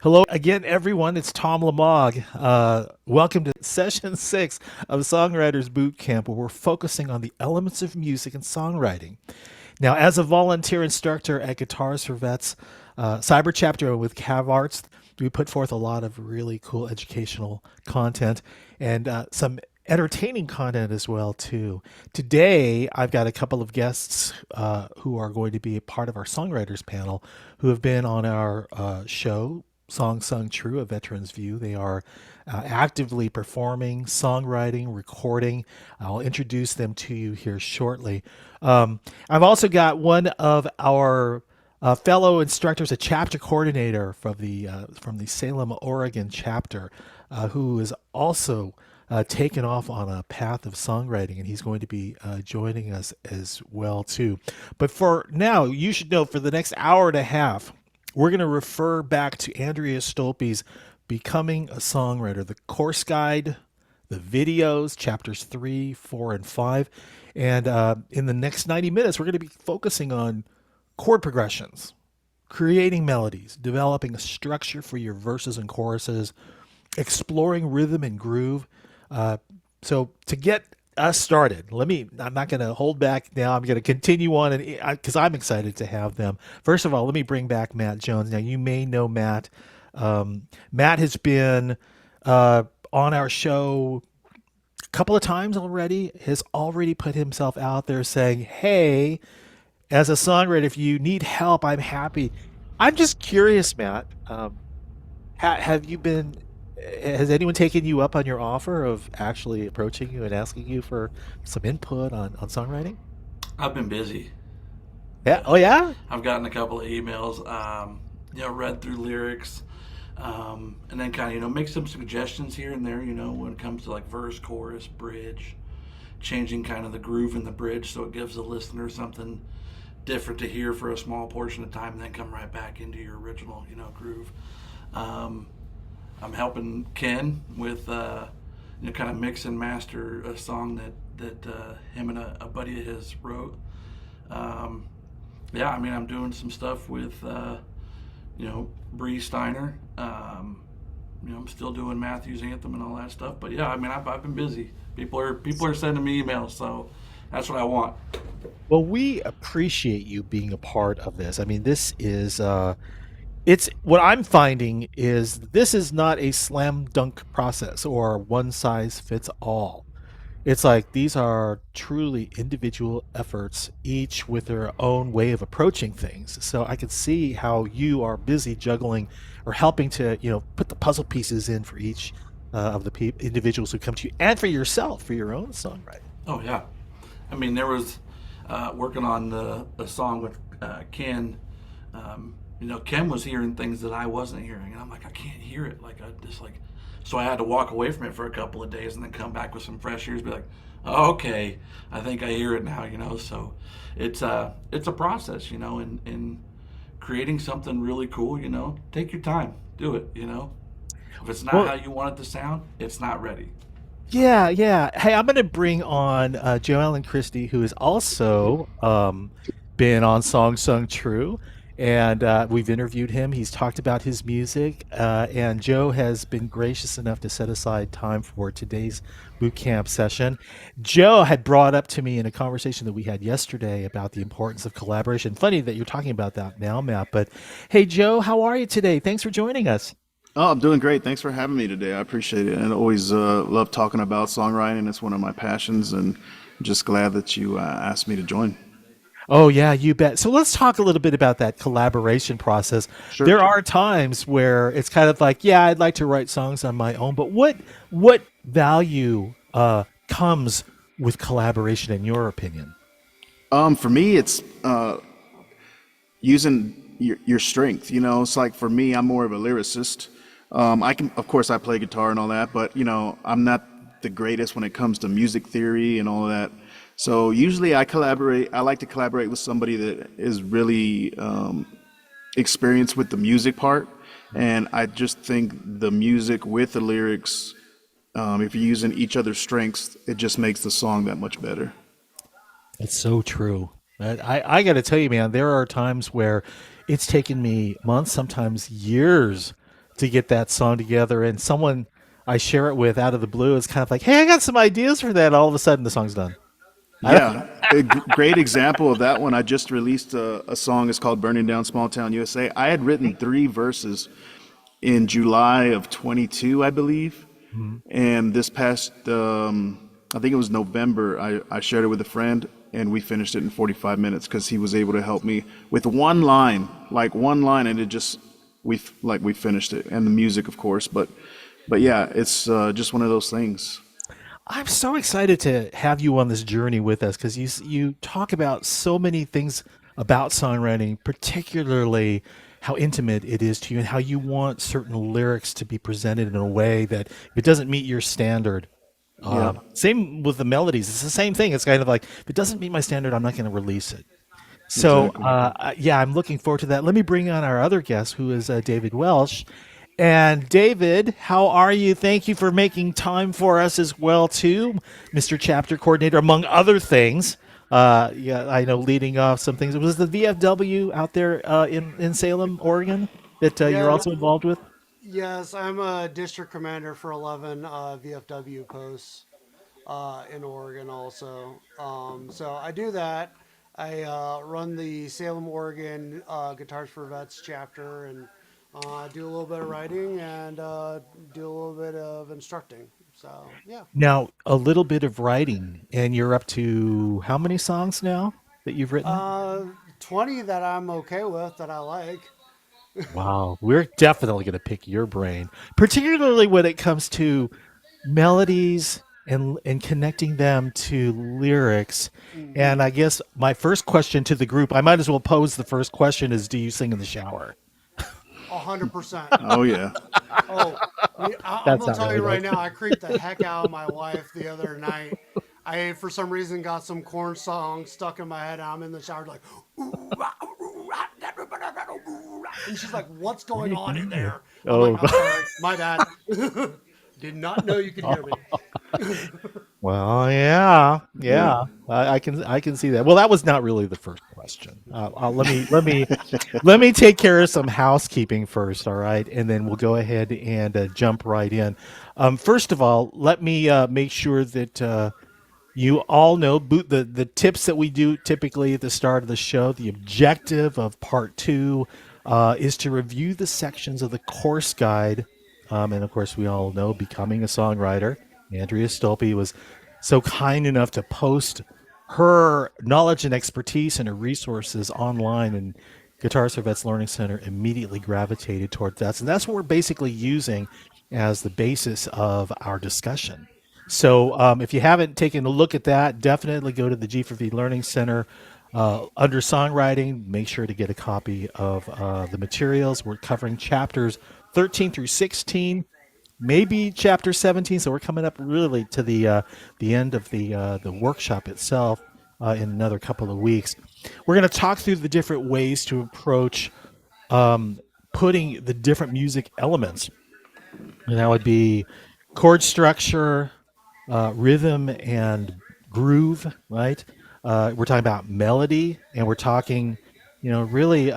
Hello again, everyone. It's Tom Lamog. Welcome to session 6 of Songwriters Bootcamp, where we're focusing on the elements of music and songwriting. Now, as a volunteer instructor at Guitars for Vets Cyber Chapter with Cav Arts, we put forth a lot of really cool educational content and some entertaining content as well too. Today, I've got a couple of guests who are going to be a part of our songwriters panel, who have been on our show Song Sung True, a veteran's view. They are actively performing, songwriting, recording. I'll introduce them to you here shortly. I've also got one of our fellow instructors, a chapter coordinator from the Salem, Oregon chapter, who is also taken off on a path of songwriting, and he's going to be joining us as well too. But for now, you should know for the next hour and a half, we're going to refer back to Andrea Stolpe's Becoming a Songwriter, the course guide, the videos, chapters 3, 4, and 5. And in the next 90 minutes, we're going to be focusing on chord progressions, creating melodies, developing a structure for your verses and choruses, exploring rhythm and groove. So to get us started, I'm not going to hold back now. I'm going to continue on, and because I'm excited to have them. First of all, let me bring back Matt Jones. Now, you may know Matt. Matt has been on our show a couple of times already, has already put himself out there saying, hey, as a songwriter, if you need help, I'm happy. I'm just curious, Matt. Have you been has anyone taken you up on your offer of actually approaching you and asking you for some input on songwriting? I've been busy. Yeah. Oh, yeah. I've gotten a couple of emails, read through lyrics, and then kind of, make some suggestions here and there, when it comes to like verse, chorus, bridge, changing kind of the groove in the bridge so it gives the listener something different to hear for a small portion of time and then come right back into your original, groove. I'm helping Ken with, kind of mix and master a song that him and a buddy of his wrote. I'm doing some stuff with, Bree Steiner. I'm still doing Matthew's Anthem and all that stuff. But yeah, I've been busy. People are sending me emails, so that's what I want. Well, we appreciate you being a part of this. This is it's what I'm finding is this is not a slam dunk process or one size fits all. It's like these are truly individual efforts, each with their own way of approaching things. So I can see how you are busy juggling or helping to, put the puzzle pieces in for each of the individuals who come to you, and for yourself, for your own songwriting. Oh yeah, there was working on the song with Ken. Ken was hearing things that I wasn't hearing, and I'm like, I can't hear it. So I had to walk away from it for a couple of days and then come back with some fresh ears, be like, oh, okay, I think I hear it now. So it's a process, in creating something really cool. Take your time, do it. If it's not how you want it to sound, it's not ready. Yeah, yeah. Hey, I'm going to bring on Allen Christi, who has also been on Song Sung True, and we've interviewed him. He's talked about his music, and Joe has been gracious enough to set aside time for today's boot camp session. Joe had brought up to me in a conversation that we had yesterday about the importance of collaboration. Funny that you're talking about that now, Matt, but hey, Joe, how are you today? Thanks for joining us. Oh, I'm doing great. Thanks for having me today. I appreciate it. And I always love talking about songwriting. It's one of my passions, and I'm just glad that you asked me to join. Oh, yeah, you bet. So let's talk a little bit about that collaboration process. Sure, There sure. are times where it's kind of like, yeah, I'd like to write songs on my own, but what value comes with collaboration, in your opinion? For me, it's using your strength. It's like for me, I'm more of a lyricist. Of course, I play guitar and all that, but I'm not the greatest when it comes to music theory and all of that. So usually I collaborate. I like to collaborate with somebody that is really experienced with the music part, and I just think the music with the lyrics, if you're using each other's strengths, it just makes the song that much better. It's so true. I got to tell you, man, there are times where it's taken me months, sometimes years, to get that song together, and someone I share it with out of the blue is kind of like, "Hey, I got some ideas for that." All of a sudden, the song's done. I don't, Yeah, a great example of that one. I just released a song. It's called "Burning Down Small Town USA." I had written 3 verses in July of 22, I believe. Mhm. And this past, I think it was November, I shared it with a friend, and we finished it in 45 minutes because he was able to help me with one line, and it just we finished it, and the music, of course. But yeah, it's just one of those things. I'm so excited to have you on this journey with us because you talk about so many things about songwriting, particularly how intimate it is to you and how you want certain lyrics to be presented in a way that if it doesn't meet your standard. Yeah, Same with the melodies. It's the same thing. It's kind of like if it doesn't meet my standard, I'm not going to release it. So, exactly. yeah, I'm looking forward to that. Let me bring on our other guest, who is David Welch. And David, how are you? Thank you for making time for us as well, too, Mr. Chapter Coordinator, among other things. Yeah, I know leading off some things. Was the VFW out there in Salem, Oregon, that you're Yeah, also involved with? yes, I'm a district commander for 11 VFW posts in Oregon also. So I do that. I run the Salem, Oregon Guitars for Vets chapter and do a little bit of writing and do a little bit of instructing. So, yeah. Now, a little bit of writing, and you're up to how many songs now that you've written? Uh, 20 that I'm okay with that I like. Wow, we're definitely going to pick your brain, particularly when it comes to melodies and connecting them to lyrics. And Hmm. I guess my first question to the group, I might as well pose the first question is, do you sing in the shower? 100%. Oh yeah. Oh, I'm That's gonna not tell really you right nice. now, I creeped the heck out of my wife the other night. I, for some reason, got some corn song stuck in my head. I'm in the shower, like, "Ooh, ah, ooh, ah, ooh, ah," and she's like, "What's going on in there?" I'm like, Oh, "I'm sorry, my bad. Did not know you could hear me." well, yeah, Yeah. yeah. I can see that. Well, that was not really the first question. Let me take care of some housekeeping first, all right, and then we'll go ahead and jump right in. First of all, let me make sure that you all know the tips that we do typically at the start of the show. The objective of part two is to review the sections of the course guide, and of course, we all know becoming a songwriter. Andrea Stolpe was so kind enough to post her knowledge and expertise and her resources online, and Guitar Vets Learning Center immediately gravitated toward that. And that's what we're basically using as the basis of our discussion. So if you haven't taken a look at that, definitely go to the G4V Learning Center under songwriting. Make sure to get a copy of the materials. We're covering chapters 13 through 16, maybe chapter 17. So we're coming up really to the end of the workshop itself in another couple of weeks. We're going to talk through the different ways to approach um, putting the different music elements, and that would be chord structure, rhythm and groove, right? We're talking about melody, and we're talking, really,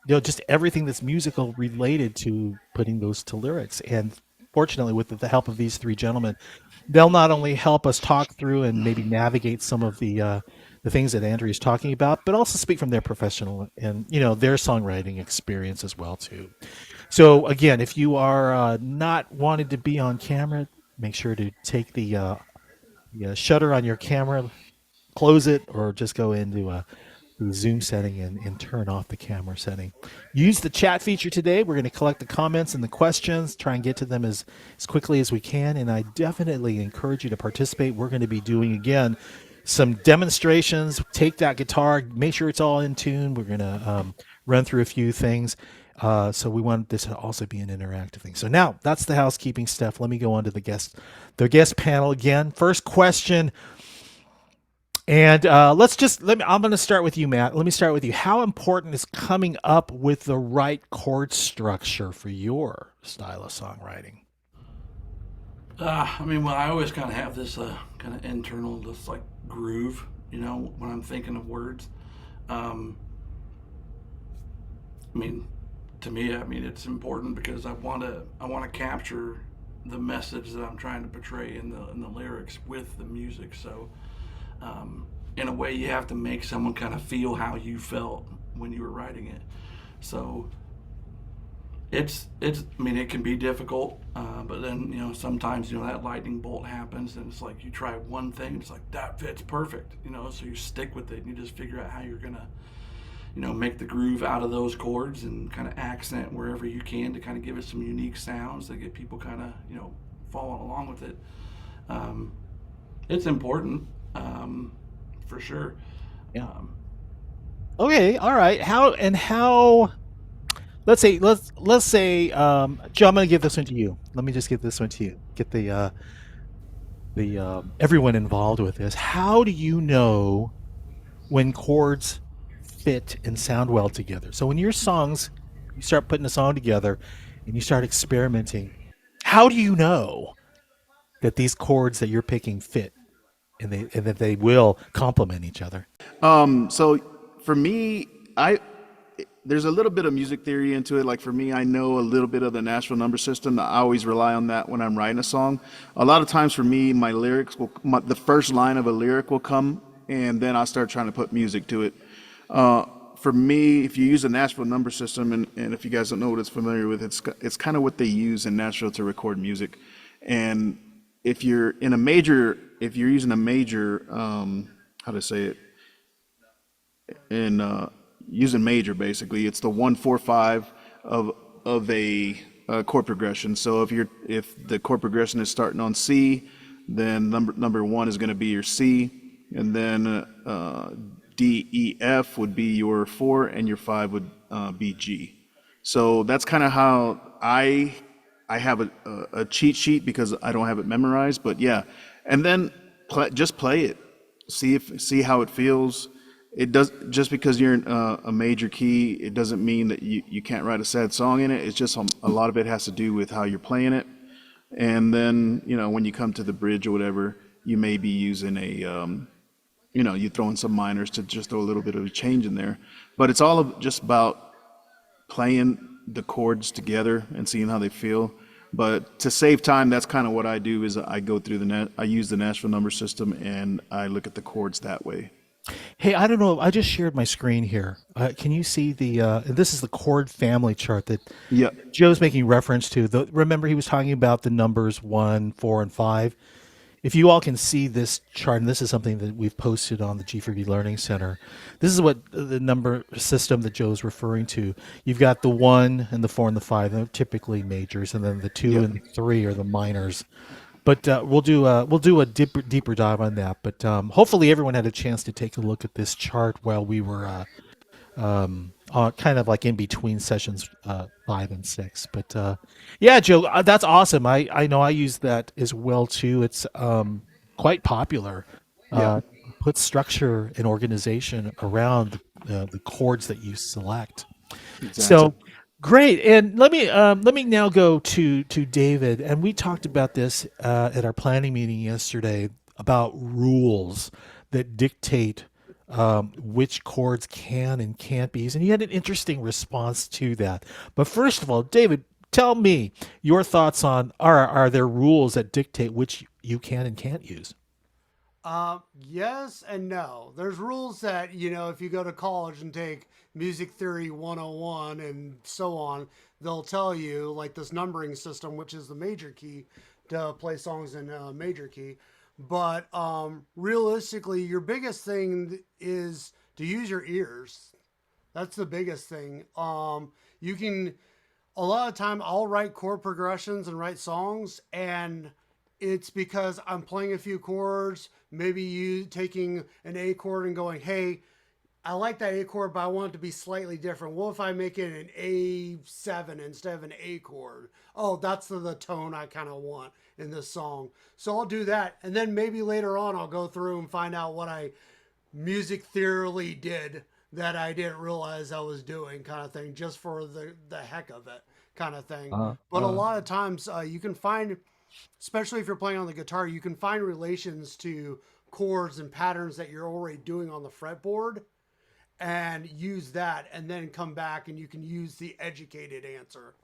just everything that's musical related to putting those to lyrics. And fortunately, with the help of these three gentlemen, they'll not only help us talk through and maybe navigate some of the things that Andrea is talking about, but also speak from their professional and their songwriting experience as well too. So again, if you are not wanting to be on camera, make sure to take the shutter on your camera, close it, or just go into the zoom setting and turn off the camera setting. Use the chat feature today. We're going to collect the comments and the questions, try and get to them as quickly as we can. And I definitely encourage you to participate. We're going to be doing, again, some demonstrations. Take that guitar, make sure it's all in tune. We're going to run through a few things. So we want this to also be an interactive thing. So now that's the housekeeping stuff. Let me go on to the guest panel again. First question, and I'm going to start with you, Matt. Let me start with you. How important is coming up with the right chord structure for your style of songwriting? I mean, well, I always kind of have this kind of internal, just like groove, when I'm thinking of words. I mean, to me, I mean, it's important because I want to capture the message that I'm trying to portray in the lyrics with the music. So, in a way, you have to make someone kind of feel how you felt when you were writing it. So it's I mean, it can be difficult, but then sometimes that lightning bolt happens, and it's like you try one thing, and it's like that fits perfect, so you stick with it and you just figure out how you're gonna make the groove out of those chords and kind of accent wherever you can to kind of give it some unique sounds that get people kind of following along with it. It's important, for sure. Yeah. Okay. All right. How? Let's say, Joe, I'm going to give this one to you. Let me just give this one to you. Get the everyone involved with this. How do you know when chords fit and sound well together? So when your songs, you start putting a song together and you start experimenting, how do you know that these chords that you're picking fit and that they will complement each other? So for me, there's a little bit of music theory into it. Like for me, I know a little bit of the Nashville number system. I always rely on that when I'm writing a song. A lot of times for me, my lyrics the first line of a lyric will come, and then I'll start trying to put music to it. For me, if you use a Nashville number system, and if you guys don't know what it's familiar with, it's kind of what they use in Nashville to record music. And if you're using a major, how to say it, in using major, basically it's the 1-4-5 of a chord progression. So if the chord progression is starting on C, then number one is going to be your C, and then D, E, F would be your 4, and your 5 would be G. So that's kind of how I have a cheat sheet because I don't have it memorized. But yeah, and then just play it, see how it feels. It does, just because you're in a major key, it doesn't mean that you can't write a sad song in it. It's just a lot of it has to do with how you're playing it. And then when you come to the bridge or whatever, you may be using you throw in some minors to just throw a little bit of a change in there. But it's all just about playing the chords together and seeing how they feel. But to save time, that's kind of what I do. Is I go through I use the Nashville number system and I look at the chords that way. Hey, I don't know. I just shared my screen here. Can you see this is the chord family chart that Yeah. Joe's making reference to. Remember, he was talking about the numbers 1, 4, and 5. If you all can see this chart, and this is something that we've posted on the G4V Learning Center, this is what the number system that Joe's referring to. You've got the 1 and the 4 and the 5. They're typically majors, and then the 2 Yep. and the 3 are the minors. But we'll do a deeper dive on that. But hopefully everyone had a chance to take a look at this chart while we were kind of like in between sessions 5 and 6. But yeah, Joe, that's awesome. I know I use that as well too. It's quite popular. Yeah. Put structure and organization around the chords that you select. Exactly. So great, and let me now go to David. And we talked about this at our planning meeting yesterday about rules that dictate which chords can and can't be used. And you had an interesting response to that. But first of all, David, tell me your thoughts on are there rules that dictate which you can and can't use? Yes and no. There's rules that, if you go to college and take music theory 101 and so on, they'll tell you, like this numbering system, which is the major key, to play songs in a major key. But realistically, your biggest thing is to use your ears. That's the biggest thing. You can, a lot of time I'll write chord progressions and write songs, and it's because I'm playing a few chords, maybe you taking an A chord and going, hey, I like that A chord, but I want it to be slightly different. What if I make it an A7 instead of an A chord? Oh, that's the tone I kind of want in this song. So I'll do that. And then maybe later on, I'll go through and find out what I music theoretically did that I didn't realize I was doing, kind of thing, just for the heck of it, kind of thing. But a lot of times you can find, especially if you're playing on the guitar, you can find relations to chords and patterns that you're already doing on the fretboard. and use that, and then come back and you can use the educated answer.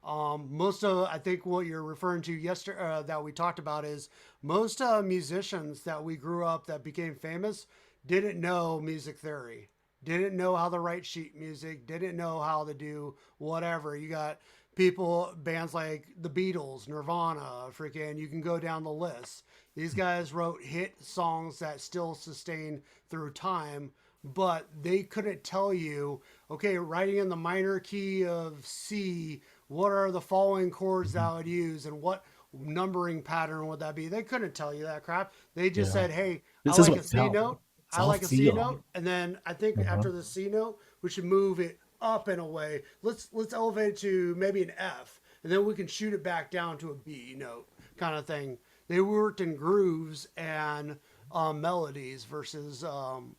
Most of, I think what you're referring to yesterday, that we talked about, is most musicians that we grew up that became famous didn't know music theory, didn't know how to write sheet music, didn't know how to do whatever. You got people, bands like the Beatles, Nirvana, freaking, you can go down the list. These guys wrote hit songs that still sustain through time, but they couldn't tell you, okay, writing in the minor key of C, what are the following chords that I would use and what numbering pattern would that be? They couldn't tell you that crap. They just Yeah. said, hey, I This is like what a C note. it's I all like a C feel. note. And then I think Uh-huh. after the C note, we should move it up in a way. Let's elevate it to maybe an F. And then we can shoot it back down to a B note kind of thing. They worked in grooves and melodies versus some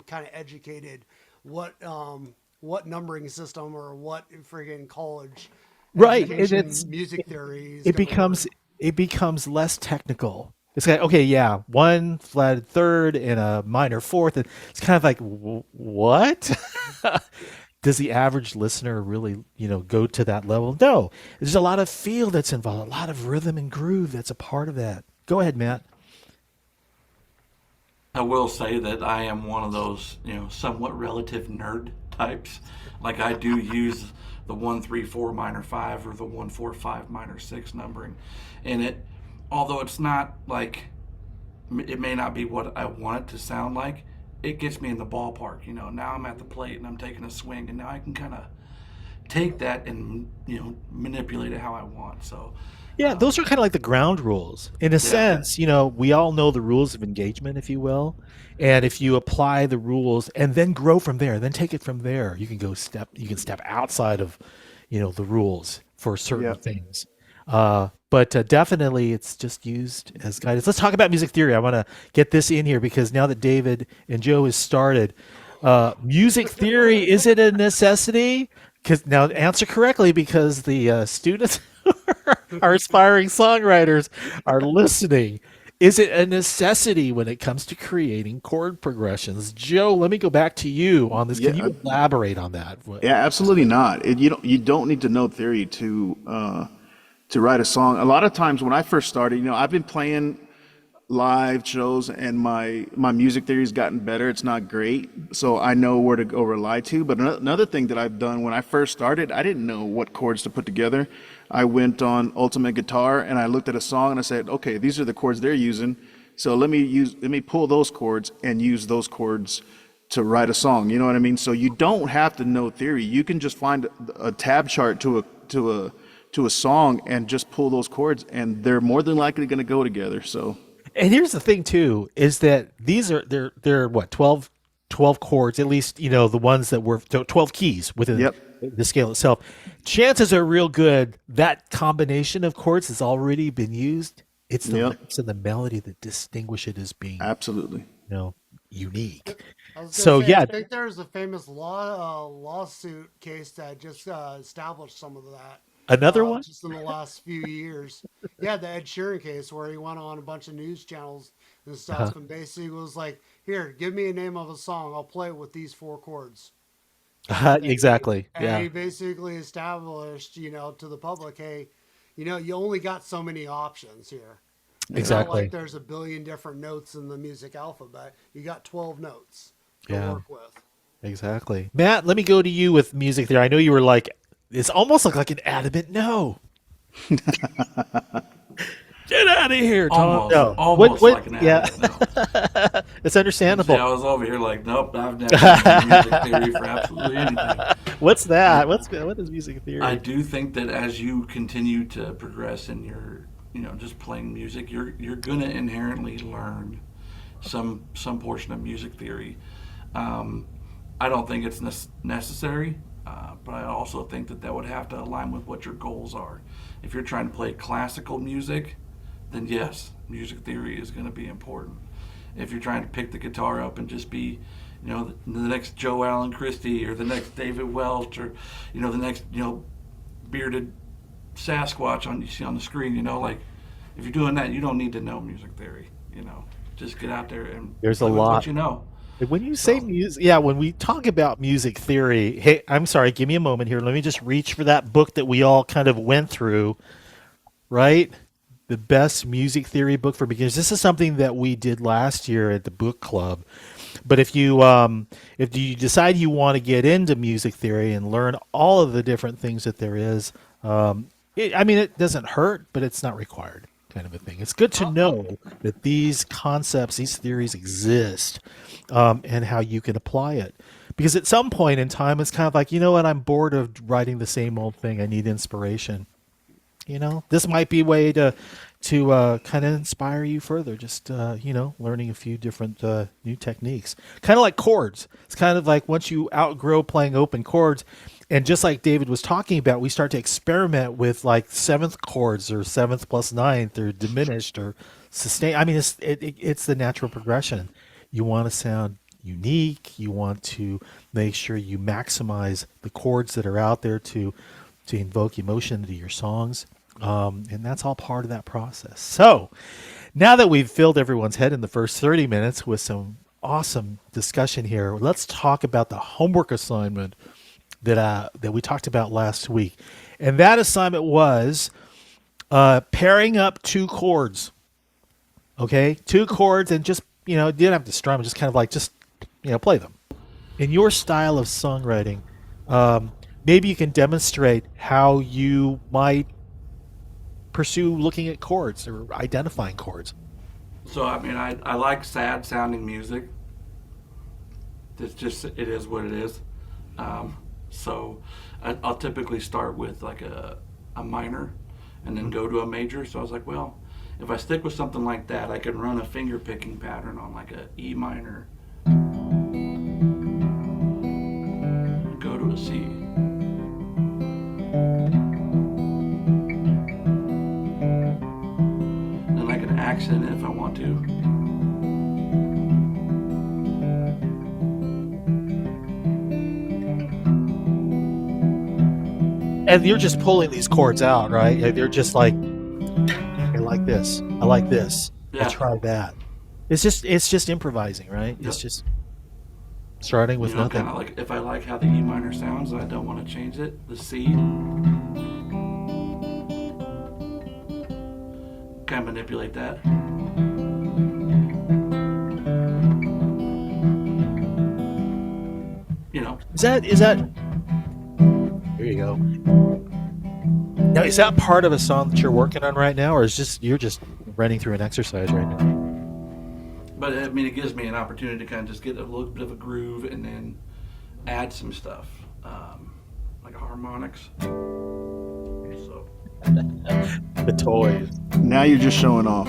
kind of educated what numbering system or what friggin' college Right. And education music theory is it going to becomes work. it becomes less technical. It's like, okay, yeah, one flat third and a minor fourth. And it's kind of like, what? Does the average listener really, go to that level? No. There's a lot of feel that's involved, a lot of rhythm and groove that's a part of that. Go ahead, Matt. I will say that I am one of those, somewhat relative nerd types. Like I do use the 1-3-4 minor 5 or the 1-4-5 minor 6 numbering in it. Although it's not like, it may not be what I want it to sound like, it gets me in the ballpark. Now I'm at the plate and I'm taking a swing, and now I can kind of take that and, manipulate it how I want. So, Yeah, those are kind of like the ground rules. In a yeah. sense, we all know the rules of engagement, if you will. And if you apply the rules and then grow from there, then take it from there, you can step outside of, the rules for certain Yeah. things. But definitely it's just used as guidance. Let's talk about music theory. I want to get this in here because now that David and Joe has started, music theory, is it a necessity? Because now answer correctly, because the students, our aspiring songwriters, are listening. Is it a necessity when it comes to creating chord progressions? Joe, let me go back to you on this. Can Yeah. you elaborate on that? Yeah, absolutely not. You don't need to know theory to write a song. A lot of times when I first started, I've been playing live shows and my music theory's gotten better. It's not great, so I know where to go rely to. But another thing that I've done when I first started, I didn't know what chords to put together. I went on Ultimate Guitar and I looked at a song and I said, okay, these are the chords they're using. So let me pull those chords and use those chords to write a song. You know what I mean? So you don't have to know theory. You can just find a tab chart to a song and just pull those chords, and they're more than likely going to go together. So And here's the thing too, is that they're what, 12 chords, at least, the ones that were 12 keys within yep, the scale itself. Chances are real good that combination of chords has already been used. It's the yep, lyrics and the melody that distinguish it as being, absolutely. you know, unique. I was gonna So say, I yeah, think there's a famous lawsuit case that just established some of that, another one. just in the last few years. Yeah, the Ed Sheeran case where he went on a bunch of news channels and Uh-huh. stuff, and basically was like, "Here, give me a name of a song. I'll play it with these four chords," kind of thing. Exactly. And Yeah, he basically established, to the public, hey, you only got so many options here. It's not like exactly. there's a billion different notes in the music alphabet. You got 12 notes to Yeah, work with. exactly. Matt, let me go to you with music there. I know you were like, it's almost like an adamant no. Get out of here, Tom. Almost, No. almost What, like an yeah, addict. No. it's See, I understandable. was over here like, nope, I've never used music theory for absolutely anything. What's I, that? What is music I theory? do think that as you continue to progress in your, just playing music, you're gonna inherently learn some portion of music theory. Um, I don't think it's necessary, but I also think that would have to align with what your goals are. If you're trying to play classical music, then yes, music theory is going to be important. If you're trying to pick the guitar up and just be, the next Joe Allen Christi or the next David Welch or, the next, bearded Sasquatch you see on the screen, like if you're doing that, you don't need to know music theory. Just get out there and There's a play with what lot. you know. When you say So music, yeah, when we talk about music theory, hey, I'm sorry, give me a moment here. Let me just reach for that book that we all kind of went through, right? The best music theory book for beginners. This is something that we did last year at the book club. But if you decide you want to get into music theory and learn all of the different things that there is, I mean, it doesn't hurt, but it's not required, kind of a thing. It's good to know that these concepts, these theories exist, and how you can apply it. Because at some point in time, it's kind of like, you know what, I'm bored of writing the same old thing. I need inspiration. This might be a way to kind of inspire you further. Just learning a few different new techniques, kind of like chords. It's kind of like once you outgrow playing open chords, and just like David was talking about, we start to experiment with like seventh chords or seventh plus ninth or diminished or sustained. I mean, it's the natural progression. You want to sound unique. You want to make sure you maximize the chords that are out there to invoke emotion into your songs. And that's all part of that process. So now that we've filled everyone's head in the first 30 minutes with some awesome discussion here, let's talk about the homework assignment that we talked about last week. And that assignment was pairing up two chords. Okay, two chords, and just you didn't have to strum, just kind of like just play them in your style of songwriting. Maybe you can demonstrate how you might pursue looking at chords or identifying chords. So I mean, I like sad sounding music. It's just it is what it is. So I'll typically start with like a minor, and then go to a major. So I was like, well, if I stick with something like that, I can run a finger picking pattern on like a E minor, go to a C. And I can accent it if I want to. And you're just pulling these chords out, right? They're just like, I like this. I like this. Yeah. I'll try that. It's just improvising, right? Yep. It's just starting with nothing. Kind of like if I like how the E minor sounds, and I don't want to change it. The C. Kind of manipulate that. Is that? Here you go. Now, is that part of a song that you're working on right now, or is you're just running through an exercise right now? But I mean, it gives me an opportunity to kind of just get a little bit of a groove and then add some stuff, like harmonics. So The toys. Now you're just showing off.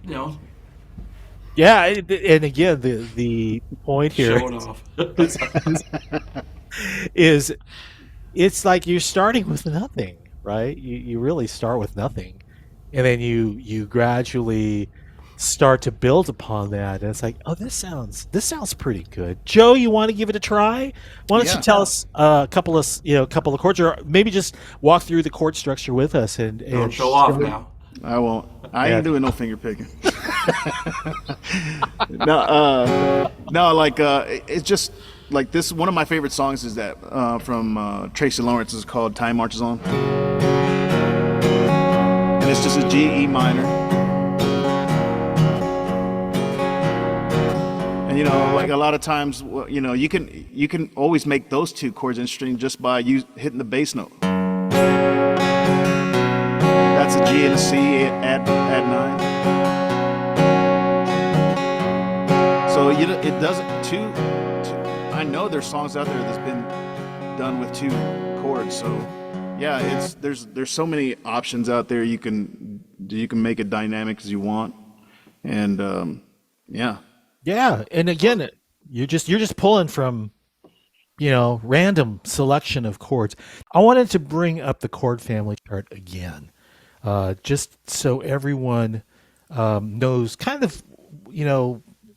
Yeah. Yeah, and again, the point here showing off. is it's like you're starting with nothing, right? You really start with nothing, and then you gradually start to build upon that, and it's like, oh, this sounds pretty good. Joe, you want to give it a try? Why don't you tell us a couple of chords, or maybe just walk through the chord structure with us and Don't show off now. I won't. I ain't doing no finger picking. No, like it's just like this. One of my favorite songs is that from Tracy Lawrence. Is called "Time Marches On," and it's just a G, E minor. And like a lot of times, you can always make those two chords interesting just by hitting the bass note. That's a G and a C at 9. So it doesn't I know there's songs out there that's been done with two chords. So yeah, there's so many options out there. You can make it dynamic as you want, and yeah. Yeah, and again, you're just pulling from random selection of chords. I wanted to bring up the chord family chart again. Just so everyone knows kind of,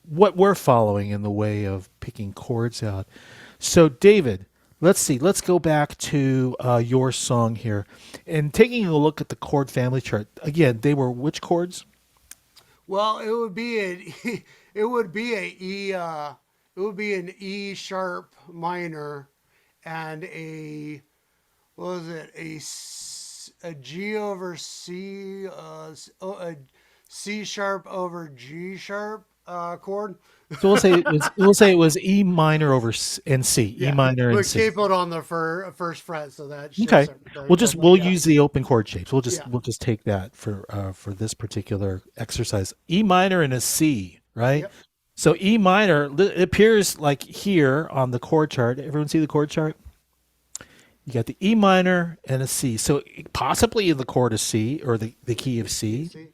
what we're following in the way of picking chords out. So, David, let's see. Let's go back to your song here, and taking a look at the chord family chart again. They were which chords? Well, it would be it would be it would be an E sharp minor and a what was it a G over C a C sharp over G sharp chord. So we'll say it was E minor over and C. E Yeah, minor and but C. keep it on the first fret so that Okay. shifts everything. We'll Yeah, use the open chord shapes. yeah, We'll just take that for this particular exercise. E minor and a C, right? yep, So E minor it appears like here on the chord chart. Everyone see the chord chart? You got the E minor and a C. So possibly in the chord of C or the key of C. see,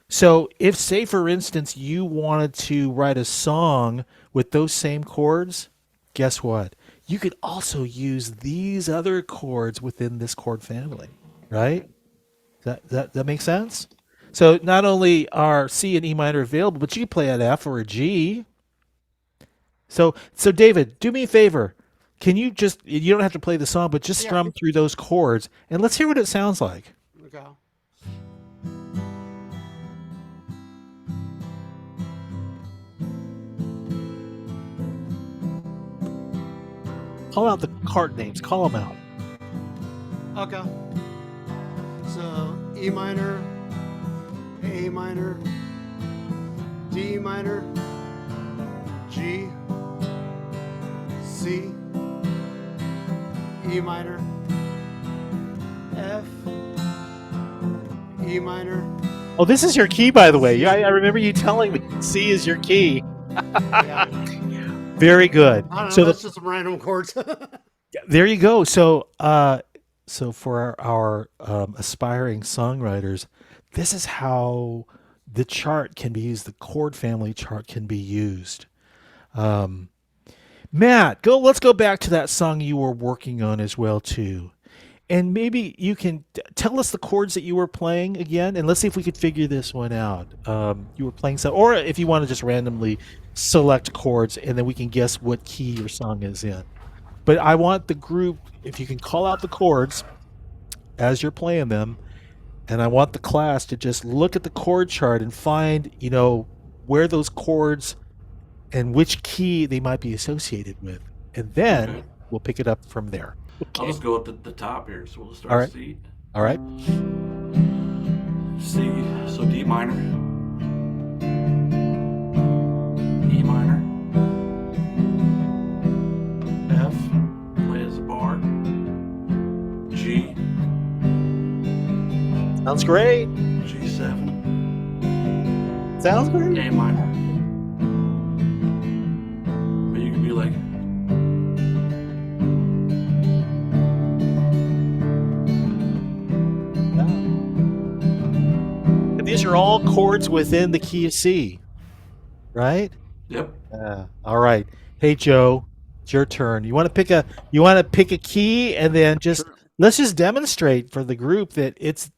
So if, say, for instance, you wanted to write a song with those same chords, guess what? You could also use these other chords within this chord family, right? That makes sense? So not only are C and E minor available, but you can play an F or a G. So David, do me a favor. Can you don't have to play the song, but just yeah, strum through those chords and let's hear what it sounds like. okay. Call out the chord names. Call them out. Okay. So E minor, A minor, D minor, G, C, E minor, F, E minor. Oh, this is your key, by the way. I remember you telling me C is your key. Yeah. Very good. I don't know, So that's just some random chords. there you go. So for our aspiring songwriters, this is how the chart can be used. The chord family chart can be used. Matt, let's go back to that song you were working on as well too. And maybe you can tell us the chords that you were playing again, and let's see if we could figure this one out. You were playing some, or if you want to just randomly select chords, and then we can guess what key your song is in. But I want the group, if you can call out the chords as you're playing them, and I want the class to just look at the chord chart and find, where those chords and which key they might be associated with, and then Okay. we'll pick it up from there. I'll just go at the top here. So we'll All start right. C. All right. C. So D minor. E minor. F. Play as a bar. G. Sounds great. G7. Sounds great. A minor. But you can be like, And these are all chords within the key of C, right? yep. All right. Hey Joe, it's your turn. You want to pick a key, and then let's just demonstrate for the group that it's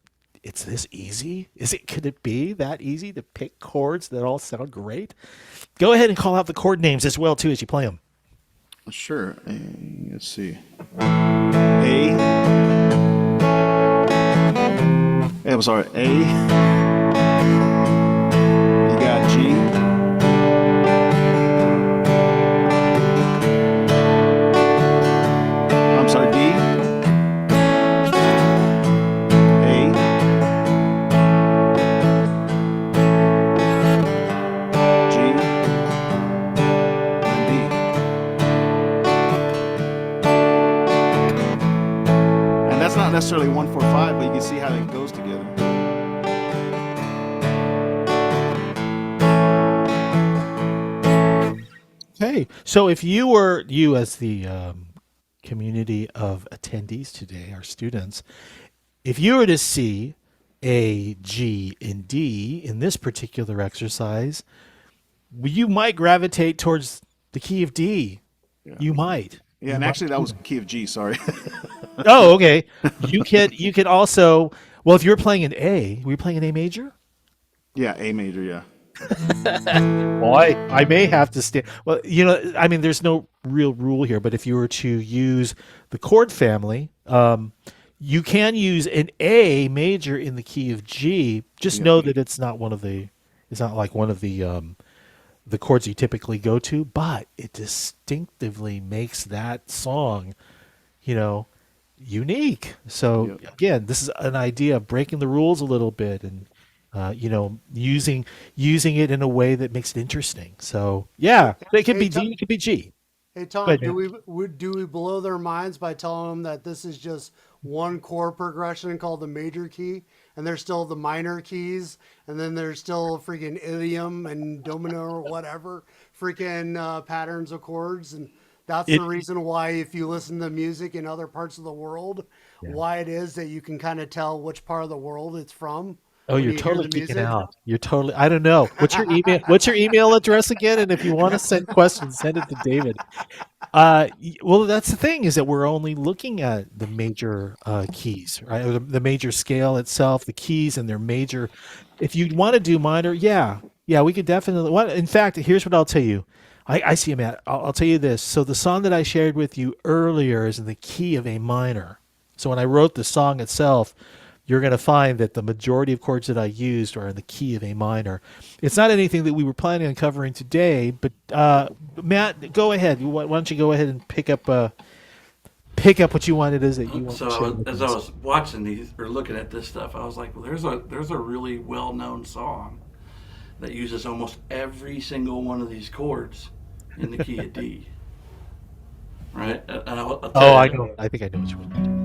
this easy. Could it be that easy to pick chords that all sound great? Go ahead and call out the chord names as well too as you play them. Sure. Let's see. A. I'm sorry. A. You got G. I'm sorry. D. A. G. And D. And that's not necessarily 1-4-5, but you can see how it goes together. Okay. So if you as the community of attendees today, our students, if you were to see A, G, and D in this particular exercise, you might gravitate towards the key of D. Yeah. You might. Yeah, and actually that was key of G, sorry. Oh, okay. You can also, well, if you're playing an A, were you playing an A major? Yeah, A major, yeah. Well, I may have to stay. Well, I mean, there's no real rule here, but if you were to use the chord family, you can use an A major in the key of G. Just Yeah. know that it's not like one of the chords you typically go to, but it distinctively makes that song, you know, unique. So Yeah. again, this is an idea of breaking the rules a little bit and using it in a way that makes it interesting. So yeah, it could Hey, be D, it could be G. Hey Go Tom, ahead, man. do we blow their minds by telling them that this is just one chord progression called the major key, and there's still the minor keys, and then there's still freaking idiom and domino or whatever freaking patterns of chords, and that's the It reason why if you listen to music in other parts of the world, Yeah. why it is that you can kind of tell which part of the world it's from Oh, when you're you hear totally the geeking music. out. You're totally. I don't know. What's your email? What's your email address again? And if you want to send questions, send it to David. Well, that's the thing is that we're only looking at the major keys, right? Or the major scale itself, the keys and their major. If you want to do minor, yeah, we could definitely. What? In fact, here's what I'll tell you. I see, Matt. I'll tell you this. So the song that I shared with you earlier is in the key of A minor. So when I wrote the song itself, you're going to find that the majority of chords that I used are in the key of A minor. It's not anything that we were planning on covering today, but Matt, go ahead. Why don't you go ahead and pick up what you wanted is that you want So to share with as I us. was watching these or looking at this stuff, I was like, well, there's a really well known song that uses almost every single one of these chords in the key of D. Right? And I'll Oh, tell I you. know. I think I know which one.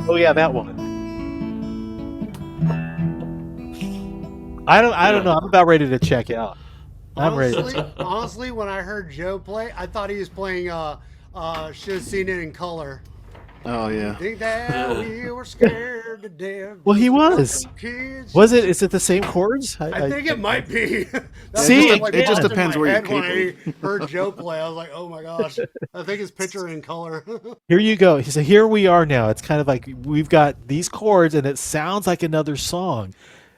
Oh yeah, that one. I don't Yeah. know. I'm about ready to check out. I'm ready. Honestly, when I heard Joe play, I thought he was playing should have seen it in color. Oh yeah. Think that we were scared to death. Well, he Just a was. couple kids. Was it? Is it the same chords? I think it might be. That's See, what like it just popped in depends my where you're head when I capable. heard Joe play. I was like, oh my gosh. I think it's picture in color. Here you go. So here we are now. It's kind of like we've got these chords and it sounds like another song.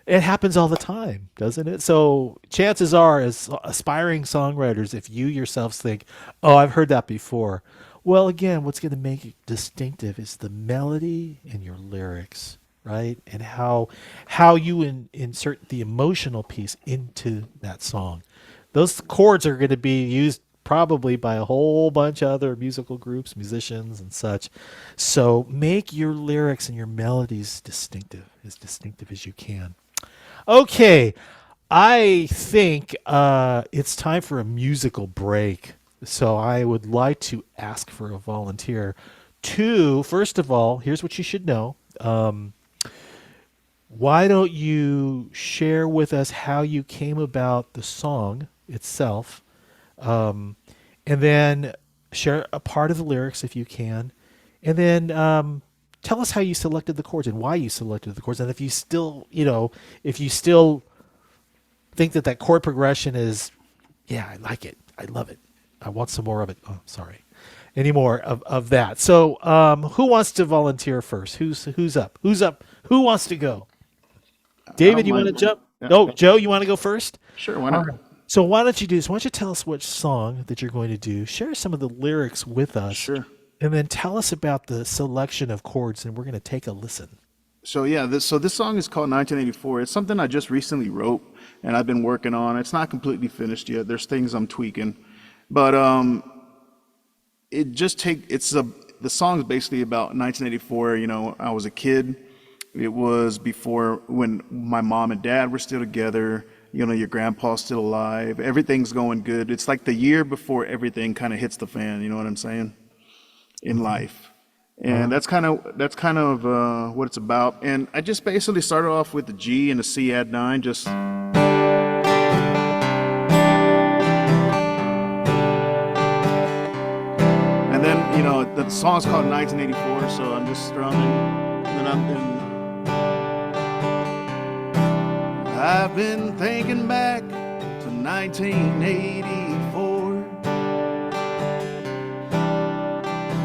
It happens all the time, doesn't it? So chances are, as aspiring songwriters, if you yourselves think, oh, I've heard that before. Well, again, what's going to make it distinctive is the melody and your lyrics, right? And how you insert the emotional piece into that song. Those chords are going to be used probably by a whole bunch of other musical groups, musicians, and such. So make your lyrics and your melodies distinctive as you can. Okay, I think it's time for a musical break. So I would like to ask for a volunteer to, first of all, here's what you should know. Why don't you share with us how you came about the song itself? And then share a part of the lyrics if you can. And then tell us how you selected the chords and why you selected the chords. And if you still, if you still think that that chord progression is, yeah, I like it. I love it. I want some more of it. Oh, sorry. Any more of that. So who wants to volunteer first? Who's up? Who's up? Who wants to go? I David, don't you want to mind. jump? Yeah. No, Joe, you want to go first? Sure, why All not? right. So why don't you do this? Why don't you tell us which song that you're going to do? Share some of the lyrics with us, Sure. and then tell us about the selection of chords, and we're going to take a listen. So yeah, this song is called 1984. It's something I just recently wrote and I've been working on. It's not completely finished yet. There's things I'm tweaking. But it just the song's basically about 1984, I was a kid. It was before when my mom and dad were still together, your grandpa's still alive. Everything's going good. It's like the year before everything kind of hits the fan, you know what I'm saying? In life. And that's kind of what it's about. And I just basically started off with the G and the C add 9, just and then the song's called 1984, so I'm just strumming. And then I've been thinking back to 1984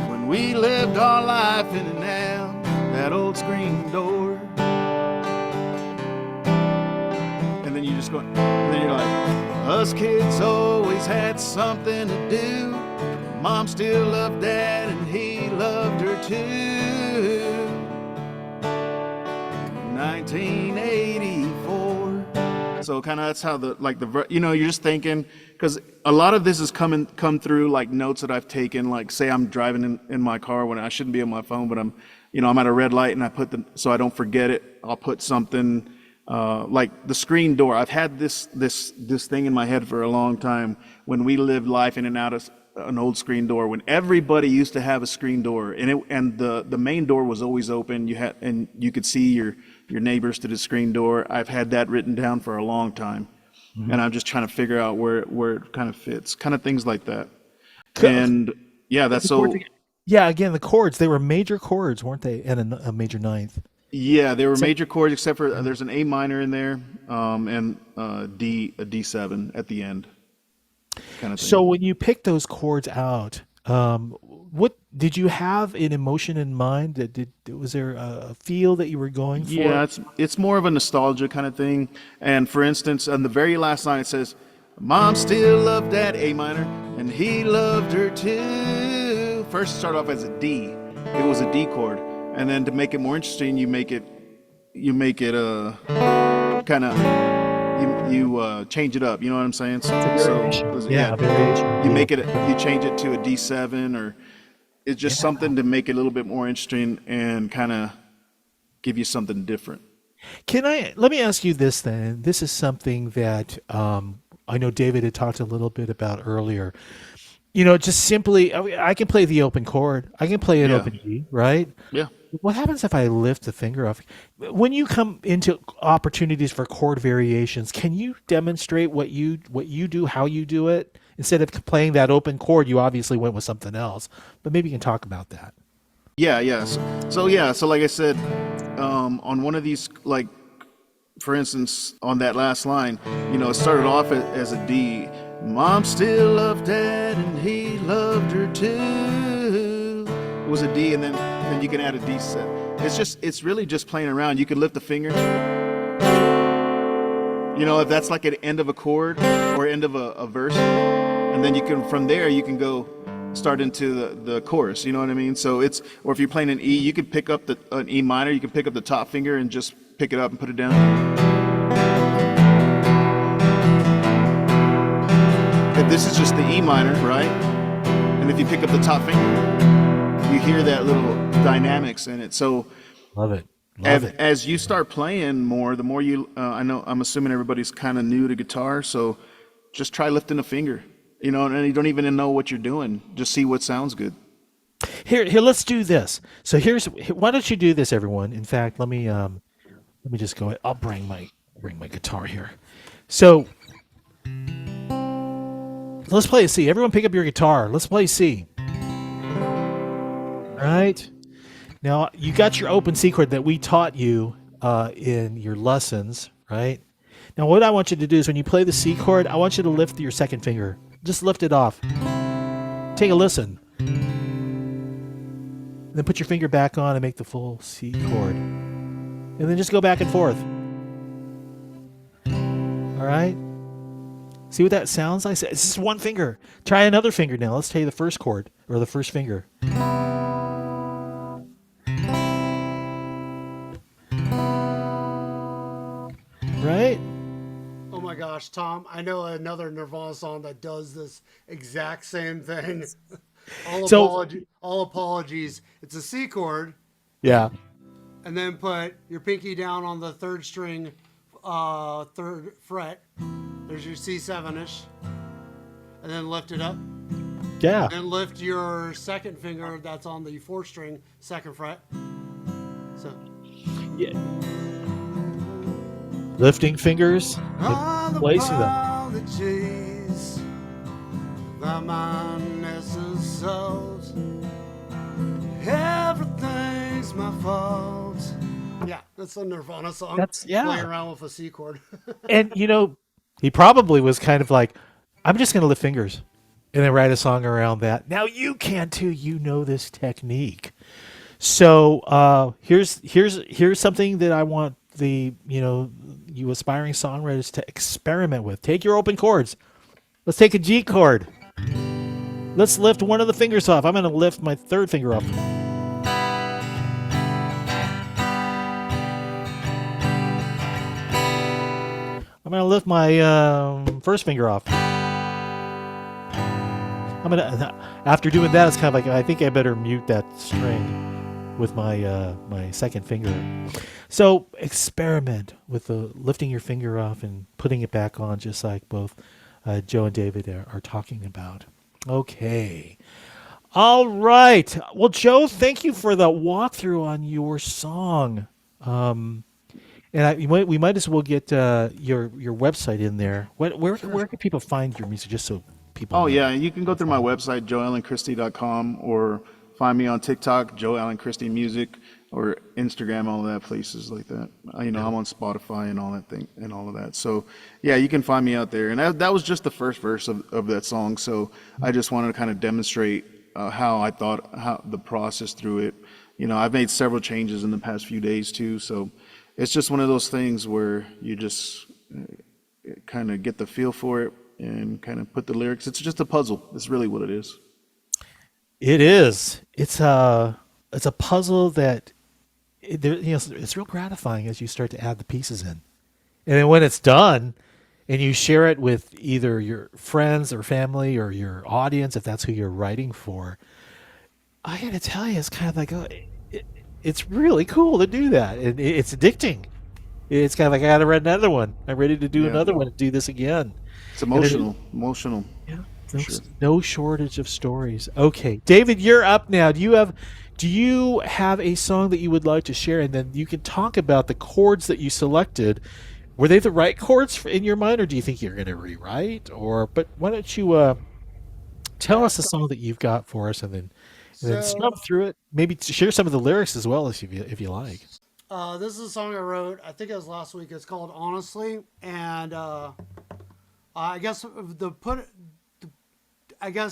when we lived lived our life in and out that old screen door. And then you just go, and then you're like, us kids always had something to do. Mom still loved Dad and he loved her too. 1984. So kind of that's how you're just thinking, because a lot of this has come through like notes that I've taken. Like say I'm driving in my car when I shouldn't be on my phone, but I'm at a red light and I put so I don't forget it. I'll put something like the screen door. I've had this thing in my head for a long time. When we lived life in and out of an old screen door, when everybody used to have a screen door, and the main door was always open. You could see your neighbors to the screen door. I've had that written down for a long time, and I'm just trying to figure out where it kind of fits, kind of things like that. And yeah, that's so. Yeah, again, the chords, they were major chords, weren't they? And a major ninth. Yeah, they were major chords, except for there's an A minor in there, and a D7 at the end. Kind of thing. So when you picked those chords out, what did you have an emotion in mind? Was there a feel that you were going for? Yeah, it's more of a nostalgia kind of thing. And for instance, on the very last line, it says, "Mom still loved Dad," A minor, "and he loved her too." First, it started off as a D. It was a D chord, and then to make it more interesting, you make it kind of. You change it up, you know what I'm saying? Variation. You make it, you change it to a D7, or it's just something to make it a little bit more interesting and kind of give you something different. Let me ask you this then. This is something that I know David had talked a little bit about earlier. Just simply, I can play the open chord. I can play an open G, right? Yeah. What happens if I lift the finger off? When you come into opportunities for chord variations, can you demonstrate what you do, how you do it? Instead of playing that open chord, you obviously went with something else. But maybe you can talk about that. Yeah. So like I said, on one of these, like for instance, on that last line, it started off as a D. "Mom still loved Dad and he loved her too." It was a D, and then you can add a D7. It's really just playing around. You could lift the finger. If that's like an end of a chord or end of a verse, and then from there you can go start into the chorus. You know what I mean? So or if you're playing an E, you could pick up an E minor. You can pick up the top finger and just pick it up and put it down. If this is just the E minor, right? And if you pick up the top finger, you hear that little dynamics in it. So love it. As you start playing more, the more you, I'm assuming everybody's kind of new to guitar, so just try lifting a finger, and you don't even know what you're doing. Just see what sounds good. Here, let's do this. So why don't you do this, everyone? In fact, let me just go. I'll bring my guitar here. So let's play a C. Everyone pick up your guitar. Let's play C. All right. Now, you got your open C chord that we taught you in your lessons, right? Now, what I want you to do is when you play the C chord, I want you to lift your second finger. Just lift it off. Take a listen. Then put your finger back on and make the full C chord. And then just go back and forth. All right? See what that sounds like? It's just one finger. Try another finger now. Let's take the first chord, or the first finger. Right? Oh my gosh, Tom, I know another Nirvana song that does this exact same thing. All apologies. It's a C chord. Yeah. And then put your pinky down on the third string, third fret. There's your C7-ish. And then lift it up. Yeah. And then lift your second finger that's on the fourth string, second fret. So. Yeah. Lifting fingers, placing them. Apologies, the madness is solved. Everything's my fault. Yeah, that's a Nirvana song. Playing around with a C chord. And he probably was kind of like, I'm just going to lift fingers. and then write a song around that. Now you can too. You know this technique. So here's something that I want you aspiring songwriters to experiment with. Take your open chords. Let's take a G chord. Let's lift one of the fingers off. I'm going to lift my third finger off. I'm going to lift my first finger off. After doing that, it's kind of like, I think I better mute that string with my my second finger. So experiment with the lifting your finger off and putting it back on, just like both Joe and David are talking about. Okay. All right. Well, Joe, thank you for the walkthrough on your song. And we might as well get your website in there. Where can people find your music, just so people Oh know? yeah, you can go through my website, joeallenchristi.com, or find me on TikTok, Joe Allen Christi Music, or Instagram, all of that, places like that. I'm on Spotify and all that thing and all of that. So yeah, you can find me out there. And that was just the first verse of that song. So I just wanted to kind of demonstrate how the process through it. I've made several changes in the past few days too. So it's just one of those things where you just kind of get the feel for it and kind of put the lyrics. It's just a puzzle. It's really what it is. It is. It's a puzzle that it's real gratifying as you start to add the pieces in, and then when it's done, and you share it with either your friends or family or your audience, if that's who you're writing for. I got to tell you, it's kind of like it's really cool to do that, and it's addicting. It's kind of like, I got to write another one. I'm ready to do another one and do this again. It's emotional. Emotional. Yeah. Sure. No shortage of stories. Okay, David, you're up now. Do you have a song that you would like to share, and then you can talk about the chords that you selected? Were they the right chords in your mind, or do you think you're going to rewrite? But why don't you tell us a song that you've got for us, and then snub through it. Maybe share some of the lyrics as well, if you like. This is a song I wrote. I think it was last week. It's called "Honestly," and I guess